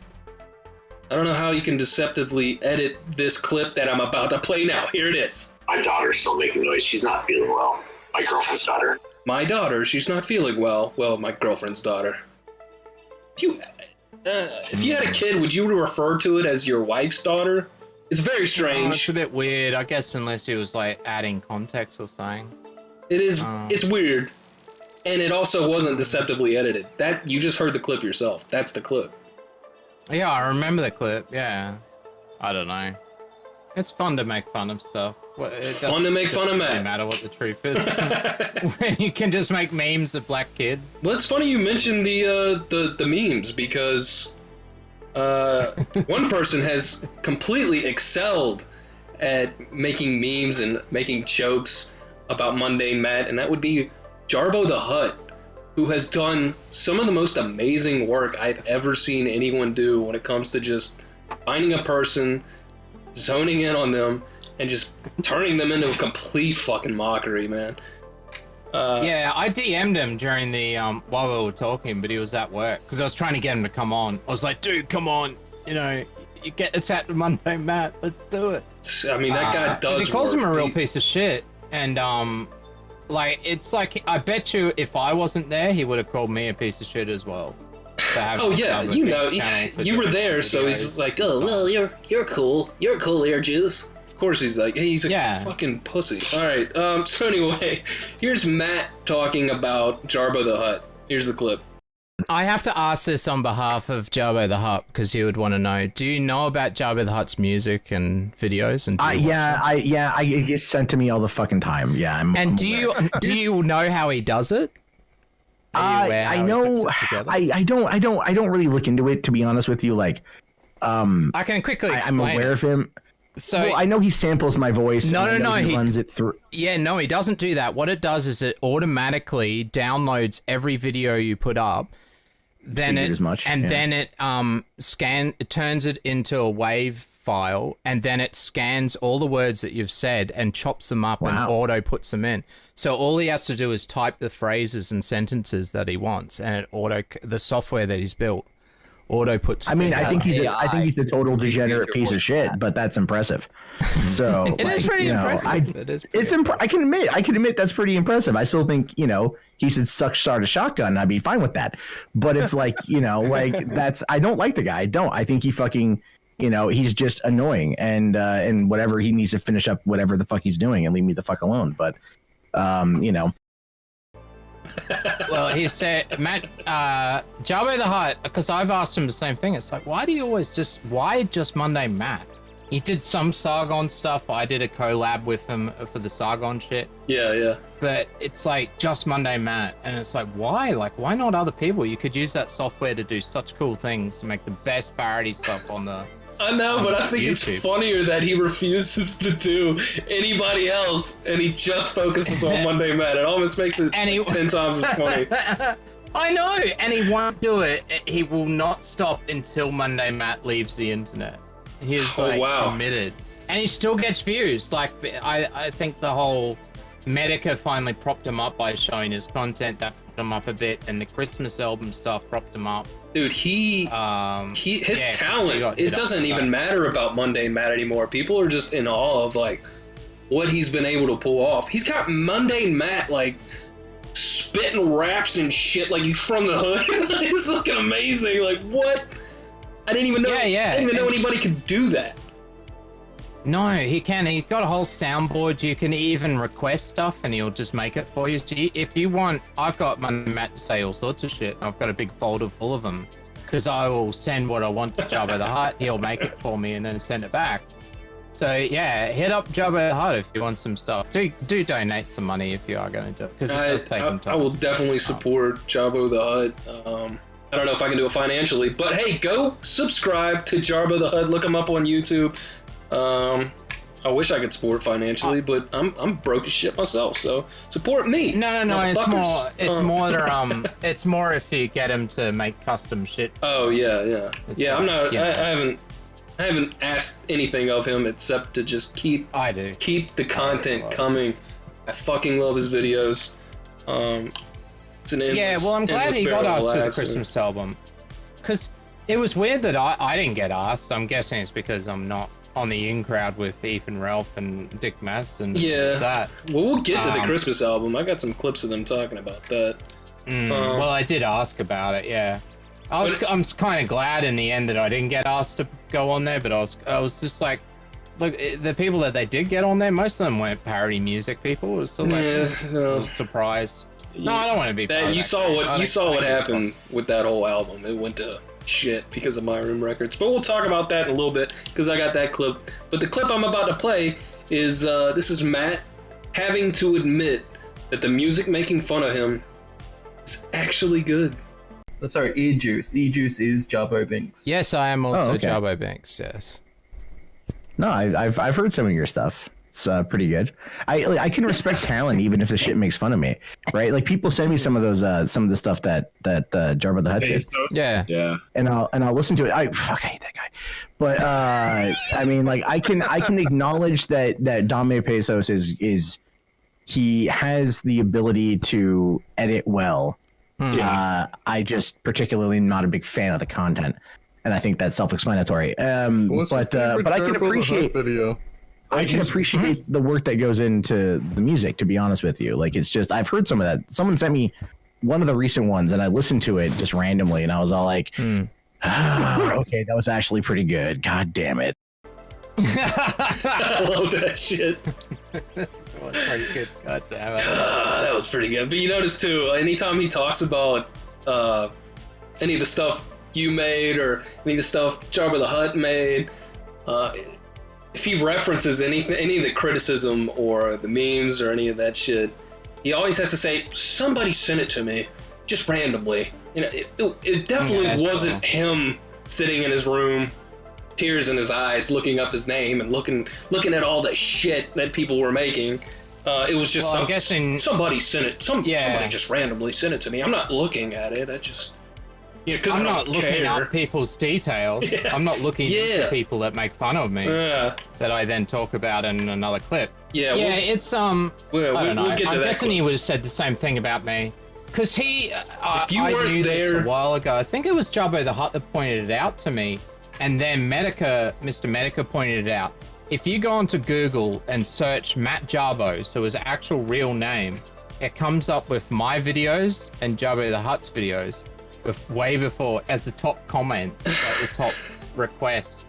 I don't know how you can deceptively edit this clip that I'm about to play now. Here it is. My daughter's still making noise. She's not feeling well. My girlfriend's daughter. My daughter, she's not feeling well. Well, my girlfriend's daughter. If you had a kid, would you refer to it as your wife's daughter? It's very strange. It's a bit weird, I guess, unless he was like adding context or something. It is. It's weird, and it also wasn't deceptively edited. That you just heard the clip yourself. That's the clip. Yeah, I remember the clip. Yeah, I don't know. It's fun to make fun of stuff. Fun to make fun of Matt. Doesn't matter what the truth is. When you can just make memes of black kids. Well, it's funny you mentioned the memes because one person has completely excelled at making memes and making jokes about MundaneMatt, and that would be Jarbo the Hutt, who has done some of the most amazing work I've ever seen anyone do when it comes to just finding a person, zoning in on them, and just turning them into a complete fucking mockery, man. Yeah, I DM'd him during the while we were talking, but he was at work because I was trying to get him to come on. I was like, dude, come on, you know, you get to chat to MundaneMatt, let's do it. I mean, that guy does. He calls him a real piece of shit, and like it's like I bet you if I wasn't there, he would have called me a piece of shit as well. Oh yeah, you know, you were there, so he's just like, oh well, you're cool, EarJuice. Of course he's like, hey, he's a fucking pussy. All right, so anyway, here's Matt talking about Jarbo the Hutt. Here's the clip. I have to ask this on behalf of Jarbo the Hutt because he would want to know. Do you know about Jarbo the Hutt's music and videos? And I it gets sent to me all the fucking time. Yeah, do you know how he does it? I know. I don't really look into it, to be honest with you. Like, I can quickly explain. I'm aware of him. So I know he samples my voice. No, he runs it through. Yeah, no, he doesn't do that. What it does is it automatically downloads every video you put up. Then it it turns it into a wave file, and then it scans all the words that you've said and chops them up and auto puts them in. So all he has to do is type the phrases and sentences that he wants, and the software that he's built auto puts. I mean, I think he's a total degenerate piece of shit, but that's impressive. So it is pretty impressive. I can admit that's pretty impressive. I still think, you know, he should start a shotgun. I'd be fine with that. But it's like, you know, like I don't like the guy. I think he fucking, you know, he's just annoying and whatever, he needs to finish up whatever the fuck he's doing and leave me the fuck alone. But you know. Well, he said, Matt, Jarbo the Hutt, because I've asked him the same thing. It's like, why just MundaneMatt? He did some Sargon stuff. I did a collab with him for the Sargon shit. Yeah. But it's like just MundaneMatt, and it's like, why? Like, why not other people? You could use that software to do such cool things, to make the best parody stuff on the. I know, but I think YouTube. It's funnier that he refuses to do anybody else, and he just focuses on MundaneMatt. It almost makes it 10 times as funny. I know, and he won't do it. He will not stop until MundaneMatt leaves the internet. He is committed, and he still gets views. Like I think the whole Medica finally propped him up by showing his content. That propped him up a bit, and the Christmas album stuff propped him up. Dude, his talent, it doesn't even matter about MundaneMatt anymore. People are just in awe of like what he's been able to pull off. He's got MundaneMatt like spitting raps and shit like he's from the hood. It's looking amazing. Like what? I didn't even know. I didn't even know anybody could do that. No, he can. He's got a whole soundboard. You can even request stuff, and he'll just make it for you. So if you want, I've got MundaneMatt to say all sorts of shit. I've got a big folder full of them, because I will send what I want to Jarbo the Hutt. He'll make it for me and then send it back. So yeah, hit up Jarbo the Hutt if you want some stuff. Do donate some money if you are going to, because it does take some time. I will definitely support Jarbo the Hutt. I don't know if I can do it financially, but hey, go subscribe to Jarbo the Hutt. Look him up on YouTube. I wish I could support financially, but I'm broke as shit myself. So support me. No. It's more if you get him to make custom shit. Oh yeah. I'm not. Yeah. I haven't asked anything of him except to just keep the content coming. I fucking love his videos. It's an endless, well, I'm glad he got asked to the Christmas and... album, because it was weird that I didn't get asked. I'm guessing it's because I'm not on the in crowd with Ethan Ralph and Dick Mass and that. Well, we'll get to the Christmas album. I got some clips of them talking about that. Well, I did ask about it. Yeah, I'm kind of glad in the end that I didn't get asked to go on there, but I was just like, look, the people that they did get on there, most of them weren't parody music people. It was still like, I was surprised. No, I don't want to be. You saw what happened with that whole album. It went to shit because of My Room Records. But we'll talk about that in a little bit because I got that clip. But the clip I'm about to play is this is Matt having to admit that the music making fun of him is actually good. Sorry, EarJuice. EarJuice is Jarbo Binks. Yes, I am also Jarbo Binks. Yes. No, I've heard some of your stuff. It's pretty good. I can respect talent even if the shit makes fun of me, right? Like people send me some of the stuff that Jarbo the Hutt did. Yeah. And I'll listen to it. I hate that guy. But I mean, like I can acknowledge that Dame Pesos is he has the ability to edit well. I just particularly not a big fan of the content, and I think that's self-explanatory. But I can appreciate video. I can appreciate the work that goes into the music, to be honest with you. Like, it's just, I've heard some of that. Someone sent me one of the recent ones, and I listened to it just randomly, and I was all like, okay, that was actually pretty good. God damn it. I love that shit. That was pretty good. God damn it. That was pretty good. But you notice, too, anytime he talks about any of the stuff you made or any of the stuff Jarbo the Hutt made, if he references any of the criticism or the memes or any of that shit, he always has to say, somebody sent it to me, just randomly. You know, it definitely wasn't him sitting in his room, tears in his eyes, looking up his name and looking at all the shit that people were making. It was just somebody sent it. Somebody just randomly sent it to me. I'm not looking at it. I just... because I'm not looking up people's details. Yeah. I'm not looking at people that make fun of me that I then talk about in another clip. It's I don't know. I'm guessing he would have said the same thing about me, because he. If you weren't knew there this a while ago, I think it was Jarbo the Hutt that pointed it out to me, and then Mr. Medica pointed it out. If you go onto Google and search Matt Jarbo, so his actual real name, it comes up with my videos and Jarbo the Hutt's videos. Way before as the top comment, like the top request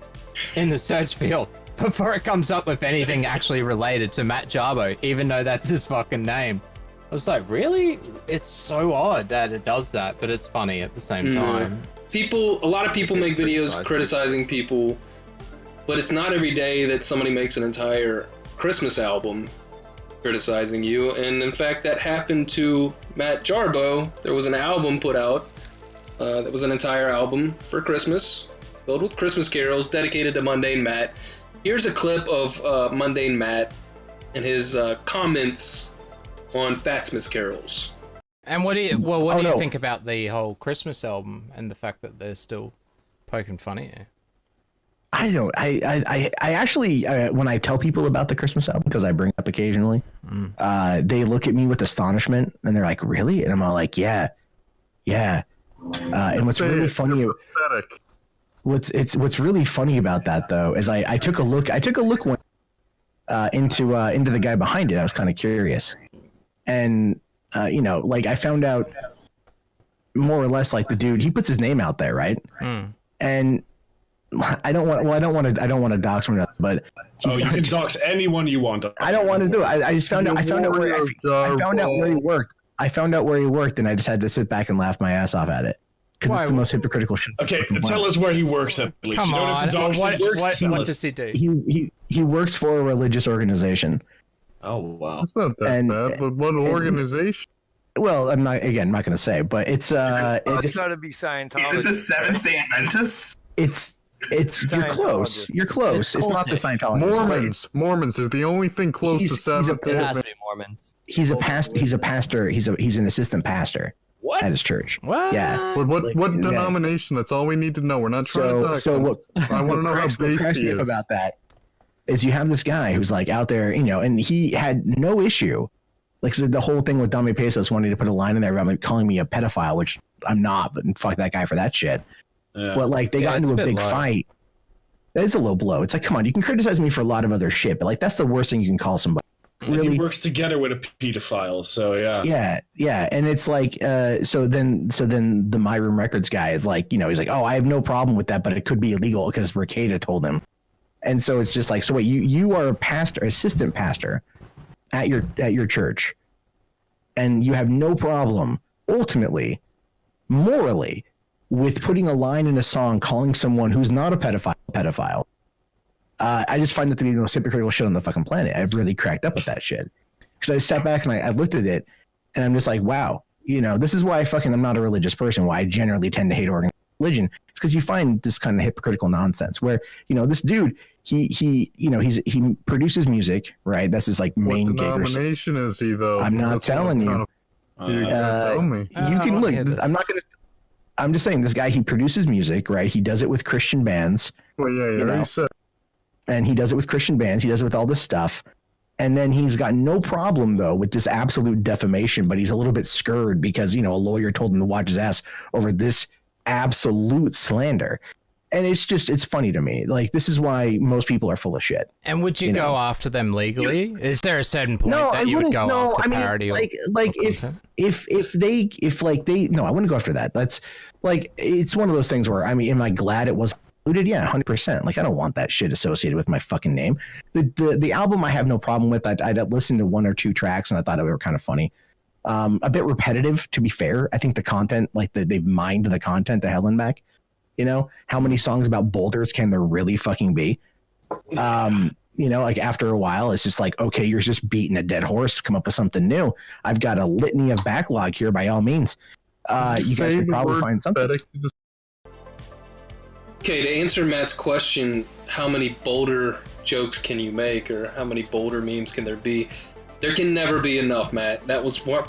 in the search field, before it comes up with anything actually related to Matt Jarbo, even though that's his fucking name. I was like, really? It's so odd that it does that, but it's funny at the same time. A lot of people make videos criticizing people, but it's not every day that somebody makes an entire Christmas album criticizing you. And in fact, that happened to Matt Jarbo. There was an album put out that was an entire album for Christmas, filled with Christmas carols, dedicated to MundaneMatt. Here's a clip of MundaneMatt and his comments on Fatsmas carols. And what do you think about the whole Christmas album and the fact that they're still poking fun at you? I don't. I actually, when I tell people about the Christmas album, because I bring it up occasionally, they look at me with astonishment and they're like, "Really?" And I'm all like, "Yeah." And what's really funny, what's really funny about that though is I took a look into the guy behind it. I was kind of curious, and like I found out more or less like the dude, he puts his name out there, right? And I don't want to dox him, but you can dox anyone you want. I don't want to do it. I just found out. I found out where he worked. I found out where he worked, and I just had to sit back and laugh my ass off at it because it's the most hypocritical shit. Okay, tell us where he works at least. Come on, what does he do? He works for a religious organization. Oh wow, that's not that bad. But what organization? Well, I'm not going to say, but it's it's got to be Scientology. Is it the Seventh-day Adventists? It's you're close. You're close. It's not the Scientology. Mormons is the only thing close to Seventh. It has to be Mormons. He's a pastor. He's an assistant pastor. What? At his church. What? Yeah. But what denomination? That's all we need to know. We're not trying to. So what? I want to know how base he is. About that is you have this guy who's like out there, and he had no issue. Like so the whole thing with Dame Pesos wanting to put a line in there about calling me a pedophile, which I'm not, but fuck that guy for that shit. Yeah. But like they got into a big fight. It's a low blow. It's like, come on, you can criticize me for a lot of other shit, but like that's the worst thing you can call somebody. Really, he works together with a pedophile, so yeah. Yeah, and it's like, so then the My Room Records guy is like, he's like, oh, I have no problem with that, but it could be illegal because Ricada told him, and so it's just like, so wait, you are a pastor, assistant pastor, at your church, and you have no problem, ultimately, morally, with putting a line in a song calling someone who's not a pedophile. I just find that to be the most hypocritical shit on the fucking planet. I've really cracked up with that shit. Because I sat back and I looked at it, and I'm just like, wow, this is why I'm not a religious person, why I generally tend to hate religion. It's because you find this kind of hypocritical nonsense where, this dude, he produces music, right? That's his like main gig. What denomination is he though? I'm not telling you. You tell me. You can look. I'm just saying this guy, he produces music, right? He does it with Christian bands. Well, yeah, he said. And he does it with Christian bands. He does it with all this stuff. And then he's got no problem, though, with this absolute defamation. But he's a little bit scared because, a lawyer told him to watch his ass over this absolute slander. And it's funny to me. Like, this is why most people are full of shit. And would you go after them legally? Is there a certain point that you would go after parody? I wouldn't go after that. That's like, it's one of those things where, am I glad it was included? Yeah, 100%. Like, I don't want that shit associated with my fucking name. The album I have no problem with. I'd listened to one or two tracks and I thought they were kind of funny. A bit repetitive, to be fair. I think the content, like they've mined the content to hell and back. How many songs about boulders can there really fucking be? Like after a while, it's just like, okay, you're just beating a dead horse. Come up with something new. I've got a litany of backlog here by all means. You guys could probably find something. Okay, to answer Matt's question, how many boulder jokes can you make, or how many boulder memes can there be? There can never be enough, Matt. That was probably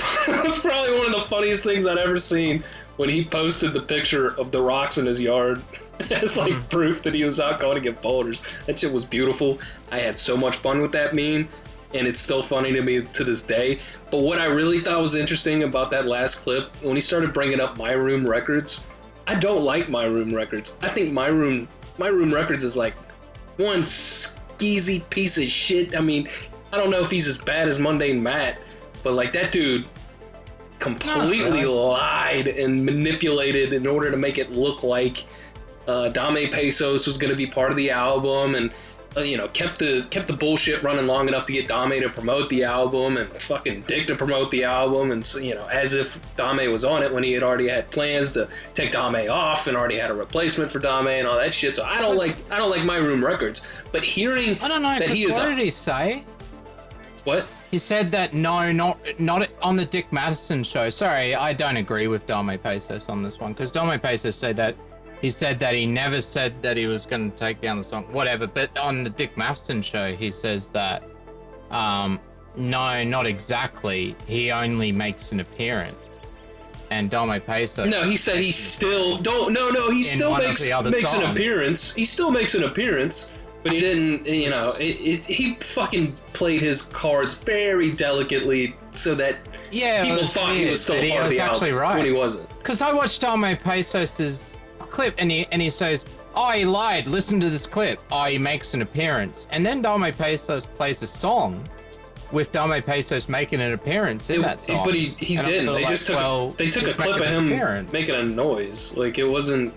one of the funniest things I'd ever seen when he posted the picture of the rocks in his yard as like proof that he was out going to get boulders. That shit was beautiful. I had so much fun with that meme, and it's still funny to me to this day. But what I really thought was interesting about that last clip, when he started bringing up My Room Records, I don't like My Room Records. I think My Room Records is like one skeezy piece of shit. I mean, I don't know if he's as bad as MundaneMatt, but like that dude completely lied and manipulated in order to make it look like Dame Pesos was going to be part of the album, and kept the bullshit running long enough to get Dame to promote the album, and fucking Dick to promote the album, and as if Dame was on it when he had already had plans to take Dame off and already had a replacement for Dame and all that shit. So I don't like My Room Records, but hearing that he is what did he say? What? He said that not on the Dick Madison show. Sorry, I don't agree with Dame Pesos on this one, because Dame Pesos said that he never said that he was going to take down the song, whatever. But on the Dick Madison show, he says that no, not exactly. He only makes an appearance. And Dame Pesos. No, he said he still don't. No, he still makes an appearance. He still makes an appearance. But he didn't, he fucking played his cards very delicately so that people thought he was still part of the album when he wasn't. Because I watched Dame Pesos' clip and he says, oh, he lied, listen to this clip. Oh, he makes an appearance. And then Dame Pesos plays a song with Dame Pesos making an appearance in that song. But he didn't. They just took a clip of him making a noise. Like, it wasn't...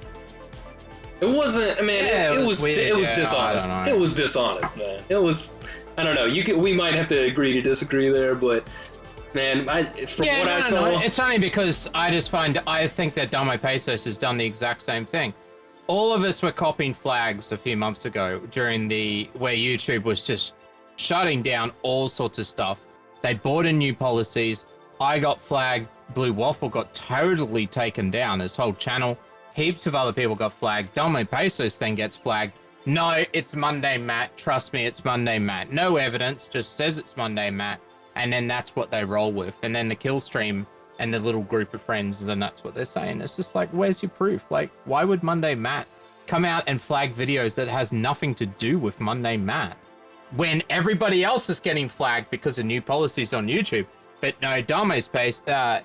It wasn't. I mean, Yeah, it was dishonest. I don't know. It was dishonest, man. It was. I don't know. We might have to agree to disagree there, but man, from what I saw, it's only because I think that Damo Pesos has done the exact same thing. All of us were copying flags a few months ago during where YouTube was just shutting down all sorts of stuff. They brought in new policies. I got flagged. Blue Waffle got totally taken down. His whole channel. Heaps of other people got flagged. Damo Pesos then gets flagged. No, it's MundaneMatt. Trust me, it's MundaneMatt. No evidence, just says it's MundaneMatt. And then that's what they roll with. And then the kill stream and the little group of friends, then that's what they're saying. It's just like, where's your proof? Like, why would MundaneMatt come out and flag videos that has nothing to do with MundaneMatt when everybody else is getting flagged because of new policies on YouTube? But no, Damo's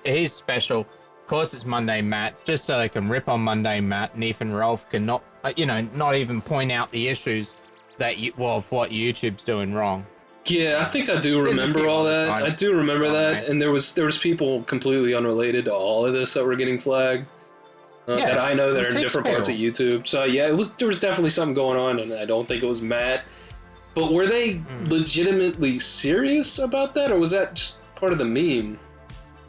he's special. Of course, it's MundaneMatt, just so they can rip on MundaneMatt, and Ethan Rolf can not even point out the issues of what YouTube's doing wrong. Yeah, I think I do remember all that. I do remember that, and there was people completely unrelated to all of this that were getting flagged that I know that are in different parts of YouTube. So yeah, there was definitely something going on, and I don't think it was Matt. But were they legitimately serious about that, or was that just part of the meme?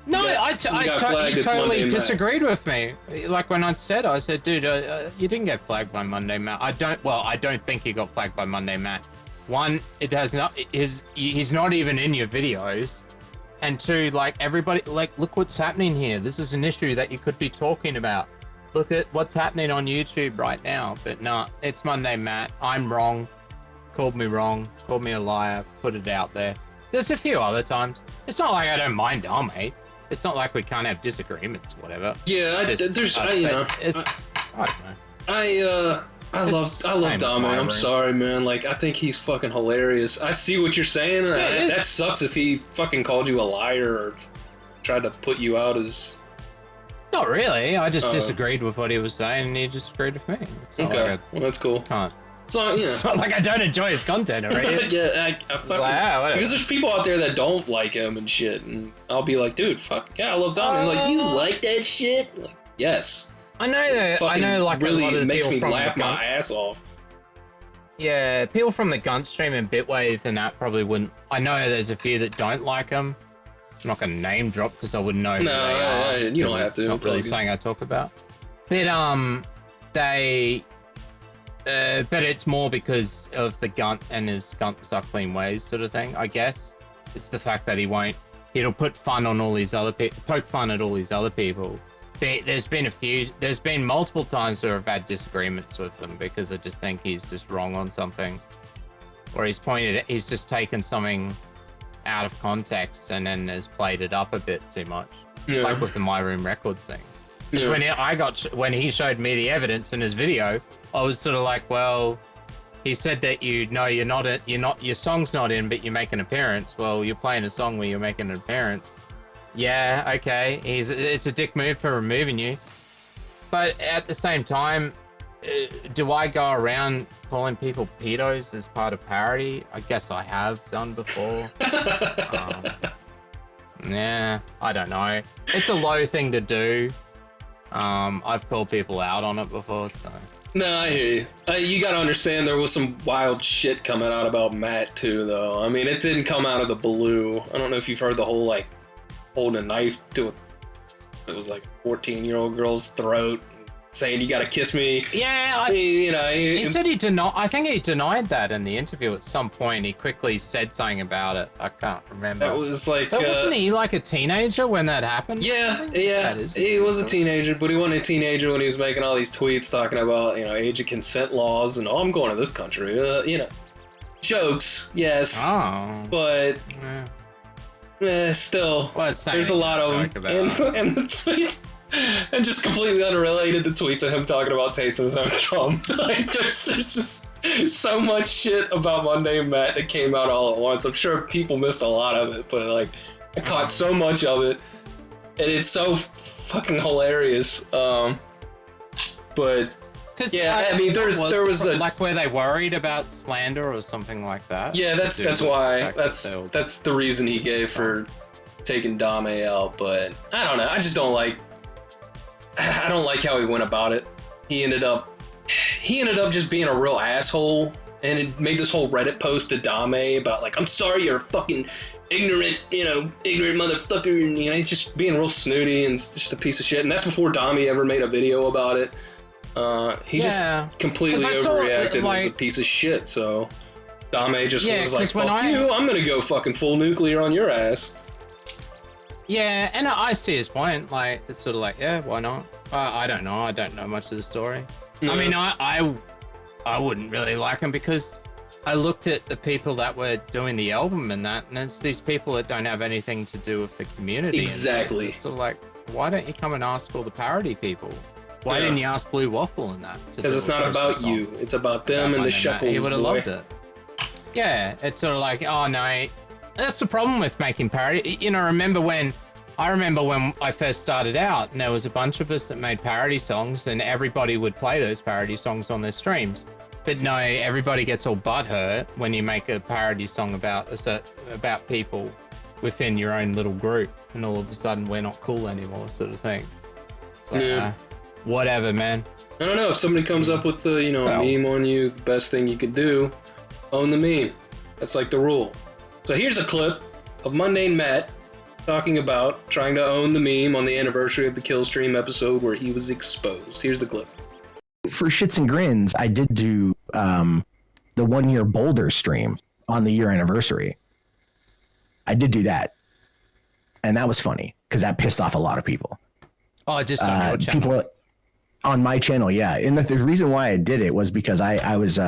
No, you totally disagreed with me. Like when I said, dude, you didn't get flagged by MundaneMatt. I don't think he got flagged by MundaneMatt. One, it has not. He's not even in your videos. And two, like everybody, like look what's happening here. This is an issue that you could be talking about. Look at what's happening on YouTube right now. But no, it's MundaneMatt. I'm wrong. Called me wrong. Called me a liar. Put it out there. There's a few other times. It's not like I don't mind Dame. It's not like we can't have disagreements, or whatever. Yeah, I don't know. I love Dame. I'm sorry, man. Like, I think he's fucking hilarious. I see what you're saying. That sucks if he fucking called you a liar or tried to put you out as. Not really. I just disagreed with what he was saying, and he disagreed with me. Okay, well that's cool. It's not like I don't enjoy his content, right? Yeah, I fucking, because there's people out there that don't like him and shit, and I'll be like, dude, fuck yeah, I love Dom. Like, you like that shit? Like, yes. I know that. I know, like, really a lot of the makes people me from laugh my ass off. Yeah, people from the Gun stream and Bitwave and that probably wouldn't. I know there's a few that don't like him. I'm not gonna name drop because I wouldn't know who they are. You don't have to. It's not really something I talk about. But but it's more because of the Gunt and his Gunt suck clean ways sort of thing, I guess. It's the fact that he'll put fun on all these other people, poke fun at all these other people. But there's been multiple times where I've had disagreements with him because I just think he's just wrong on something. Or he's just taken something out of context and then has played it up a bit too much. Yeah. Like with the My Room Records thing. Because when he showed me the evidence in his video, I was sort of like, well, he said that your song's not in, but you make an appearance. Well, you're playing a song where you're making an appearance. Yeah, okay. It's a dick move for removing you. But at the same time, do I go around calling people pedos as part of parody? I guess I have done before. Yeah, I don't know. It's a low thing to do. I've called people out on it before, so. No, I hear you. You gotta understand there was some wild shit coming out about Matt too, though. I mean, it didn't come out of the blue. I don't know if you've heard the whole, like, holding a knife to it was like a 14-year-old girl's throat, saying you gotta kiss me. Yeah, he said he denied. I think he denied that in the interview at some point. He quickly said something about it. I can't remember. That was like. But wasn't he like a teenager when that happened? Yeah. He was a teenager, but he wasn't a teenager when he was making all these tweets talking about age of consent laws and I'm going to this country. Jokes, yes. Oh. But. Still, there's a lot of them. And the tweets. And just completely unrelated, the tweets of him talking about tasting his own cum. Like, there's just so much shit about MundaneMatt that came out all at once. I'm sure people missed a lot of it, but like, I caught so much of it, and it's so fucking hilarious. But yeah, I mean, there was were they worried about slander or something like that? Yeah, that's why that's the reason he gave for taking Dame out. But I don't know. I don't like how he went about it. He ended up he ended up just being a real asshole, and it made this whole Reddit post to Dame about like, I'm sorry, you're a fucking ignorant motherfucker. You know, he's just being real snooty and just a piece of shit. And that's before Dame ever made a video about it. He just completely overreacted and was a piece of shit. So Dame just was like, fuck you, I'm gonna go fucking full nuclear on your ass. Yeah, and I see his point. Like, it's sort of like, yeah, why not? I don't know. I don't know much of the story. I mean, I wouldn't really like him because I looked at the people that were doing the album and it's these people that don't have anything to do with the community. Exactly. So like, why don't you come and ask all the parody people? Why didn't you ask Blue Waffle in that? Because it's not about you. It's about them and the shekels. He would have loved it. Yeah, it's sort of like, oh no, that's the problem with making parody. You know, I remember when I first started out, and there was a bunch of us that made parody songs, and everybody would play those parody songs on their streams. But no, everybody gets all butthurt when you make a parody song about people within your own little group, and all of a sudden we're not cool anymore, sort of thing. It's like, whatever, man. I don't know, if somebody comes up with a meme on you, the best thing you could do, own the meme. That's like the rule. So here's a clip of MundaneMatt talking about trying to own the meme on the anniversary of the Killstream episode where he was exposed. Here's the clip. For shits and grins, I did do the 1 year Boulder stream on the year anniversary. I did do that. And that was funny because that pissed off a lot of people. Oh, just on your channel. People on my channel, yeah. And the reason why I did it was because I was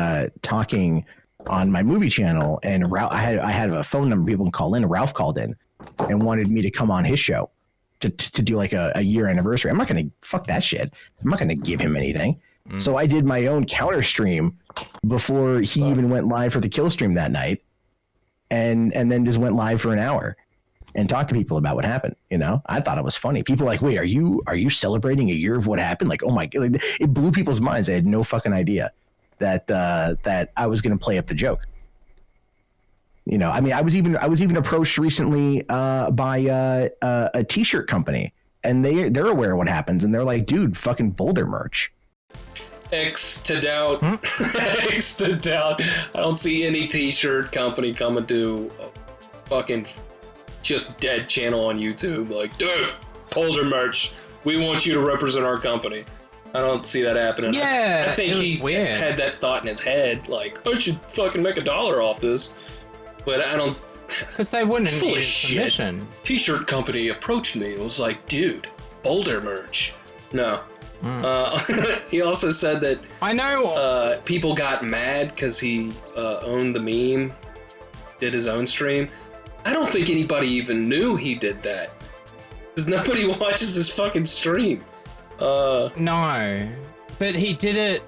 talking on my movie channel, and I had a phone number people can call in. Ralph called in and wanted me to come on his show to do like a year anniversary. I'm not going to fuck that shit. I'm not going to give him anything. So I did my own counter stream before he even went live for the kill stream that night. And then just went live for an hour and talked to people about what happened. You know, I thought it was funny. People were like, wait, are you celebrating a year of what happened? Like, oh my God, it blew people's minds. I had no fucking idea that I was going to play up the joke. You know, I mean, I was even approached recently by a t-shirt company, and they're aware of what happens, and they're like, dude, fucking Boulder merch. X to doubt. X to doubt. I don't see any t-shirt company coming to a fucking just dead channel on YouTube like, dude, Boulder merch. We want you to represent our company. I don't see that happening. Yeah, I think he had that thought in his head, like, I should fucking make $1 off this. But I don't. Because they wouldn't need permission. T-shirt company approached me. It was like, dude, Boulder merch. No. He also said that I know people got mad because he owned the meme, did his own stream. I don't think anybody even knew he did that. Because nobody watches his fucking stream. No. But he did it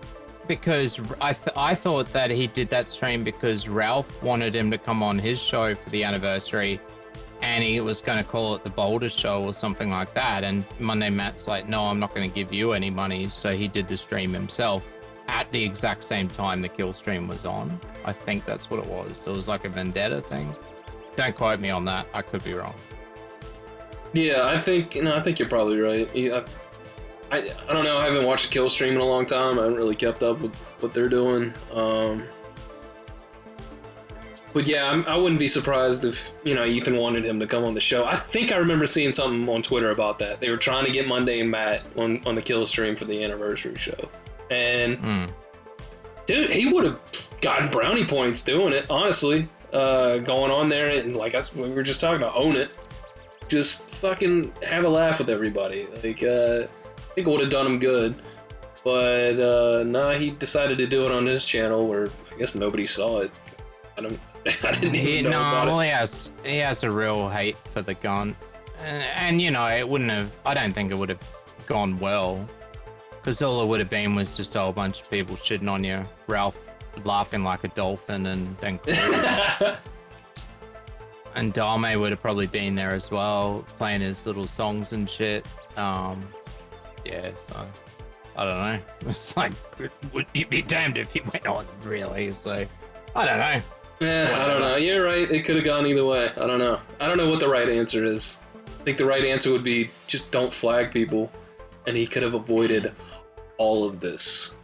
because I thought that he did that stream because Ralph wanted him to come on his show for the anniversary, and he was going to call it the Boulder Show or something like that. And MundaneMatt's like, no, I'm not going to give you any money. So he did the stream himself at the exact same time the kill stream was on. I think that's what it was. It was like a vendetta thing. Don't quote me on that. I could be wrong. Yeah, I think you're probably right. I don't know. I haven't watched a kill stream in a long time. I haven't really kept up with what they're doing. But yeah, I wouldn't be surprised if Ethan wanted him to come on the show. I think I remember seeing something on Twitter about that. They were trying to get MundaneMatt on the kill stream for the anniversary show, and dude, he would have gotten brownie points doing it. Honestly, going on there and like we were just talking about, own it, just fucking have a laugh with everybody. Like I think it would have done him good, but he decided to do it on his channel where I guess nobody saw it. I didn't even know about it. Well, he has a real hate for the gun, and it wouldn't have. I don't think it would have gone well, because all it would have been was just a whole bunch of people shitting on you, Ralph laughing like a dolphin, and then and Dame would have probably been there as well, playing his little songs and shit. Yeah, so I don't know. It's like, would you be damned if he went on, really? So I don't know. Yeah, I don't know. You're right. It could have gone either way. I don't know. I don't know what the right answer is. I think the right answer would be just don't flag people, and he could have avoided all of this.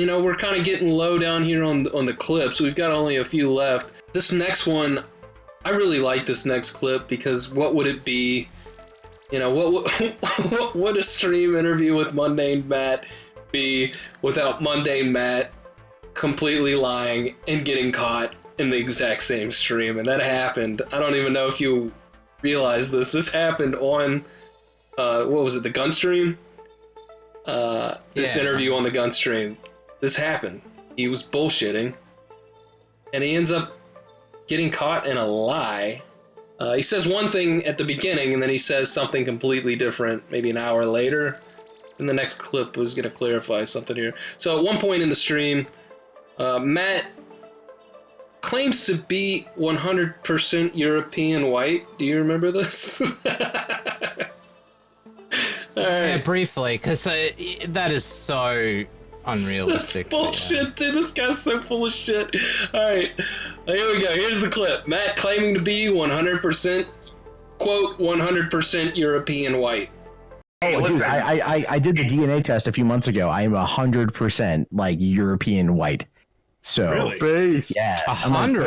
We're kind of getting low down here on the clips. We've got only a few left. This next one, I really like this next clip because what would it be? What would a stream interview with MundaneMatt be without MundaneMatt completely lying and getting caught in the exact same stream? And that happened. I don't even know if you realize this. This happened on, what was it, the gun stream? This interview on the gun stream. This happened. He was bullshitting, and he ends up getting caught in a lie. He says one thing at the beginning, and then he says something completely different maybe an hour later. And the next clip was going to clarify something here. So at one point in the stream, Matt claims to be 100% European white. Do you remember this? All right. Yeah, briefly, because that is so unrealistic. Bullshit, dude. This guy's so full of shit. All right, here we go. Here's the clip. Matt claiming to be 100%, quote, 100% European white. Hey, dude, I did the DNA test a few months ago. I am 100% like European white. So really? Base. Yeah, 100.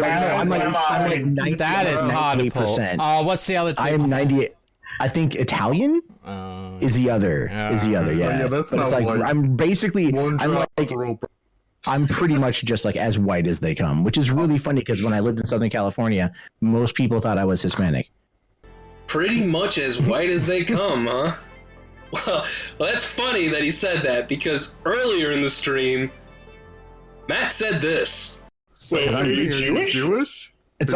I'm like 90. That is hard to pull. Oh, what's the other? I am 98. I think Italian is the other. Yeah, that's not like white. I'm basically I'm pretty much just like as white as they come, which is really funny because when I lived in Southern California, most people thought I was Hispanic. Pretty much as white as they come, huh? Well, that's funny that he said that because earlier in the stream, Matt said this. Wait, are you Jewish? It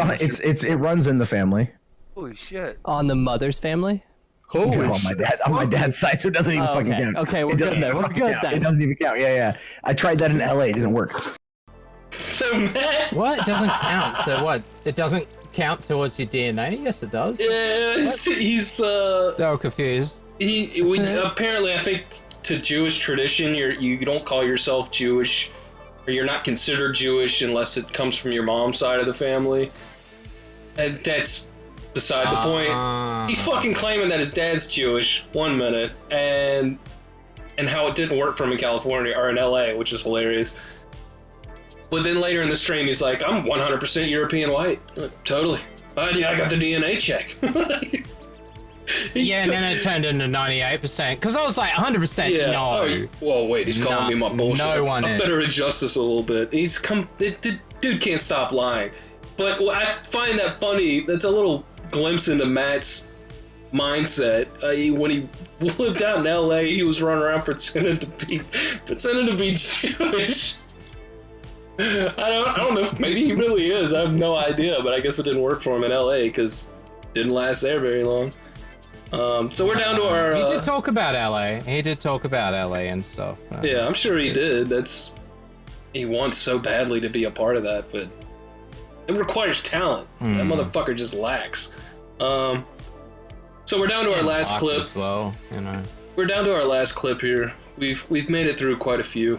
runs in the family. Holy shit. On the mother's family? Holy shit. On my dad's side, so it doesn't even fucking count. Okay, we're good there. We're good then. It doesn't even count. Yeah. I tried that in LA. It didn't work. So Matt... What? It doesn't count. So what? It doesn't count towards your DNA? Yes, it does. Yeah, he's so confused. Apparently, I think to Jewish tradition, you don't call yourself Jewish, or you're not considered Jewish unless it comes from your mom's side of the family. And that's beside the point. He's fucking claiming that his dad's Jewish 1 minute, and how it didn't work for him in California or in LA, which is hilarious. But then later in the stream, he's like, "I'm 100% European white." Totally. Yeah, I got the DNA check. Yeah, and then it turned into 98%. Because I was like, 100%, yeah. no. Oh, whoa, wait, he's calling me my bullshit. No one I better adjust this a little bit. Dude can't stop lying. But I find that funny. That's a little glimpse into Matt's mindset. When he lived out in LA, he was running around pretending to be Jewish. I don't know if maybe he really is. I have no idea, but I guess it didn't work for him in LA because it didn't last there very long. So we're down to our... He did talk about LA. He did talk about LA and stuff. Yeah, I'm sure he did. He wants so badly to be a part of that, but it requires talent. That motherfucker just lacks. So we're down to our last clip. As well, you know. We're down to our last clip here. We've made it through quite a few,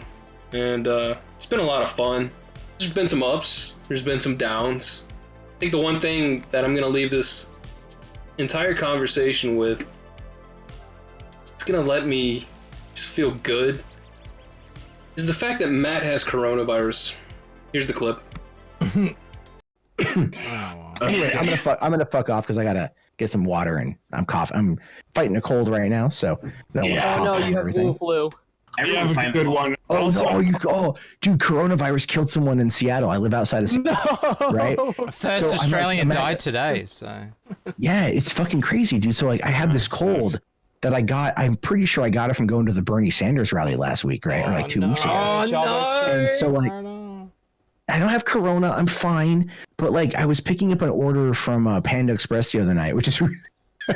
and it's been a lot of fun. There's been some ups. There's been some downs. I think the one thing that I'm gonna leave this entire conversation with, it's gonna let me just feel good, is the fact that Matt has coronavirus. Here's the clip. Anyway, I'm gonna fuck off because I gotta get some water and I'm coughing. I'm fighting a cold right now, so no, you have flu. Everyone's a good one. Dude, coronavirus killed someone in Seattle. I live outside of Seattle. Right? First Australian died today, so. Yeah, it's fucking crazy, dude. So like I have this cold that I got. I'm pretty sure I got it from going to the Bernie Sanders rally last week, right? Or like 2 weeks ago. Oh no! And so like I don't have corona. I'm fine. But like I was picking up an order from Panda Express the other night, which is really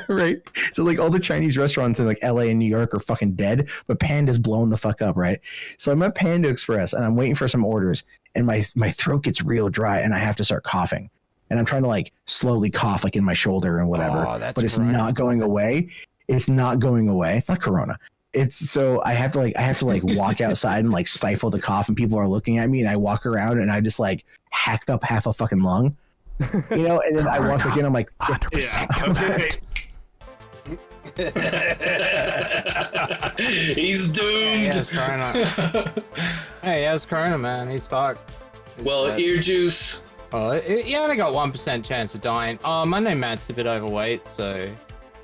right. So like all the Chinese restaurants in like LA and New York are fucking dead, but Panda's blown the fuck up, right? So I'm at Panda Express and I'm waiting for some orders, and my throat gets real dry and I have to start coughing. And I'm trying to like slowly cough like in my shoulder and whatever, but it's not going away. It's not going away. It's not corona. It's so I have to like walk outside and like stifle the cough, and people are looking at me, and I walk around and I just like hacked up half a fucking lung, you know, and then I walk again. I'm like 100% He's doomed. Hey, he has corona, man. He's fucked. Well, EarJuice. Well, he only got 1% chance of dying. Oh, MundaneMatt's a bit overweight, so.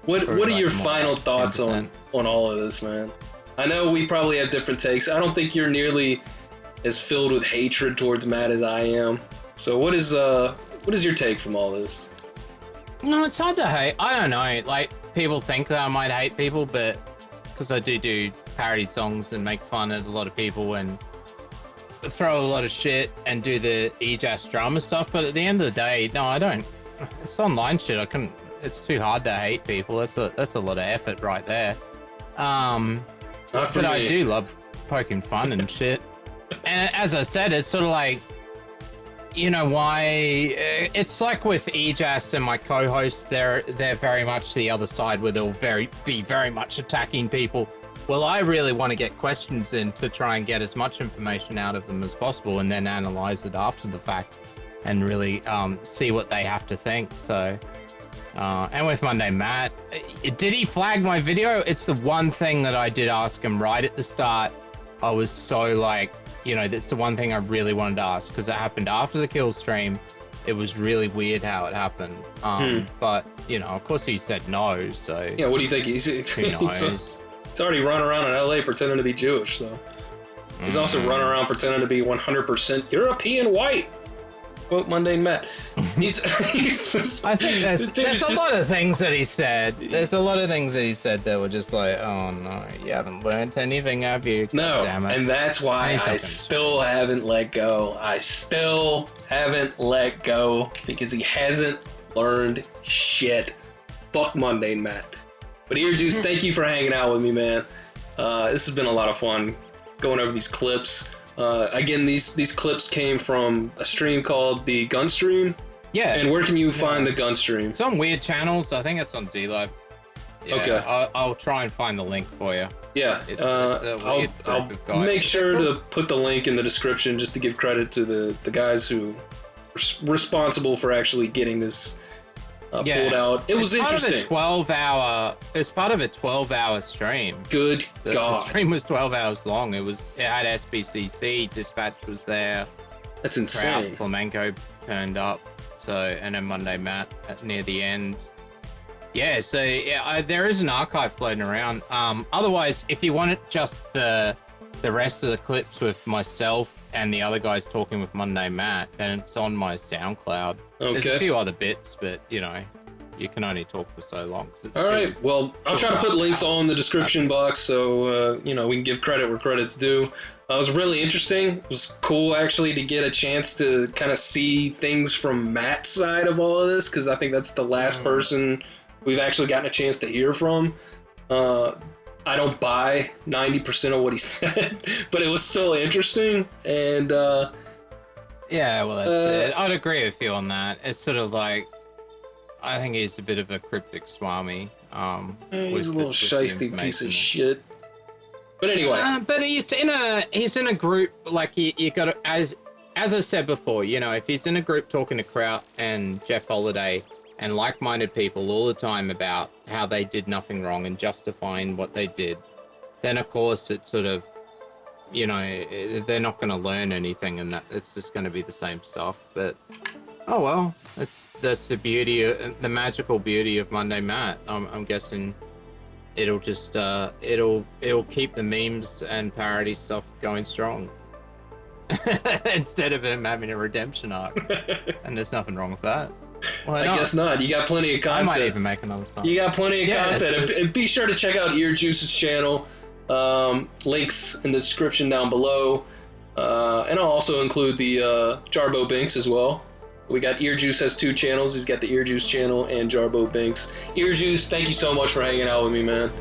What are your final thoughts on all of this, man? I know we probably have different takes. I don't think you're nearly as filled with hatred towards Matt as I am. So what is your take from all this? No, it's hard to hate. I don't know. Like, people think that I might hate people, but because I do parody songs and make fun of a lot of people and throw a lot of shit and do the EarJuice drama stuff. But at the end of the day, no, I don't. It's online shit. I couldn't. It's too hard to hate people. That's a lot of effort right there. But I do love poking fun and shit. And as I said, it's sort of like, you know, why it's like with EarJuice and my co-hosts, they're very much the other side where they'll be very much attacking people. Well, I really want to get questions in to try and get as much information out of them as possible and then analyze it after the fact and really see what they have to think. So, and with MundaneMatt, did he flag my video? It's the one thing that I did ask him right at the start. I was so like, you know, that's the one thing I really wanted to ask because it happened after the kill stream. It was really weird how it happened. But, you know, of course he said no, so... Yeah, what do you think? Who knows? He's already running around in LA pretending to be Jewish, so... He's also running around pretending to be 100% European white. Quote MundaneMatt. I think there's a lot of things that he said. There's a lot of things that he said that were just like, oh no, you haven't learned anything, have you? No, damn it. And that's why I still haven't let go. I still haven't let go because he hasn't learned shit. Fuck MundaneMatt. But EarJuice, thank you for hanging out with me, man. This has been a lot of fun going over these clips. Again, these clips came from a stream called the Gun Stream. Yeah. And where can you find the Gun Stream? It's on weird channels. I think it's on D-Live. Yeah, okay. I'll try and find the link for you. Yeah. It's a weird I'll make sure to put the link in the description just to give credit to the guys who were responsible for actually getting this pulled out. It was interesting. It's part of a 12-hour stream. Good God. The stream was 12 hours long. It had SBCC, Dispatch was there. That's insane. Crowd, Flamenco turned up. So, and then MundaneMatt near the end. Yeah, so yeah, there is an archive floating around. Otherwise, if you want just the rest of the clips with myself and the other guys talking with MundaneMatt, then it's on my SoundCloud. Okay. There's a few other bits, but you know, you can only talk for so long. All right, well, I'll try to put links all in the description box so you know, we can give credit where credit's due. It was really interesting. It was cool actually to get a chance to kind of see things from Matt's side of all of this, because I think that's the last person we've actually gotten a chance to hear from. I don't buy 90% of what he said, but it was still interesting. And yeah, well, that's it. I'd agree with you on that. It's sort of like, I think he's a bit of a cryptic swami. He's a little shiesty piece of shit. But anyway, but he's in a group, like you got to, as I said before, you know, if he's in a group talking to Kraut and Jeff Holiday and like-minded people all the time about how they did nothing wrong and justifying what they did, then of course it's sort of, you know, they're not going to learn anything, and that it's just going to be the same stuff. But oh well, that's the beauty, the magical beauty of MundaneMatt. I'm guessing it'll just it'll keep the memes and parody stuff going strong instead of him having a redemption arc. And there's nothing wrong with that. I guess not. You got plenty of content. I might even make another song. You got plenty of content. And be sure to check out EarJuice's channel. Links in the description down below. And I'll also include the Jarbo Binks as well. We got EarJuice has 2 channels. He's got the EarJuice channel and Jarbo Binks. EarJuice, thank you so much for hanging out with me, man.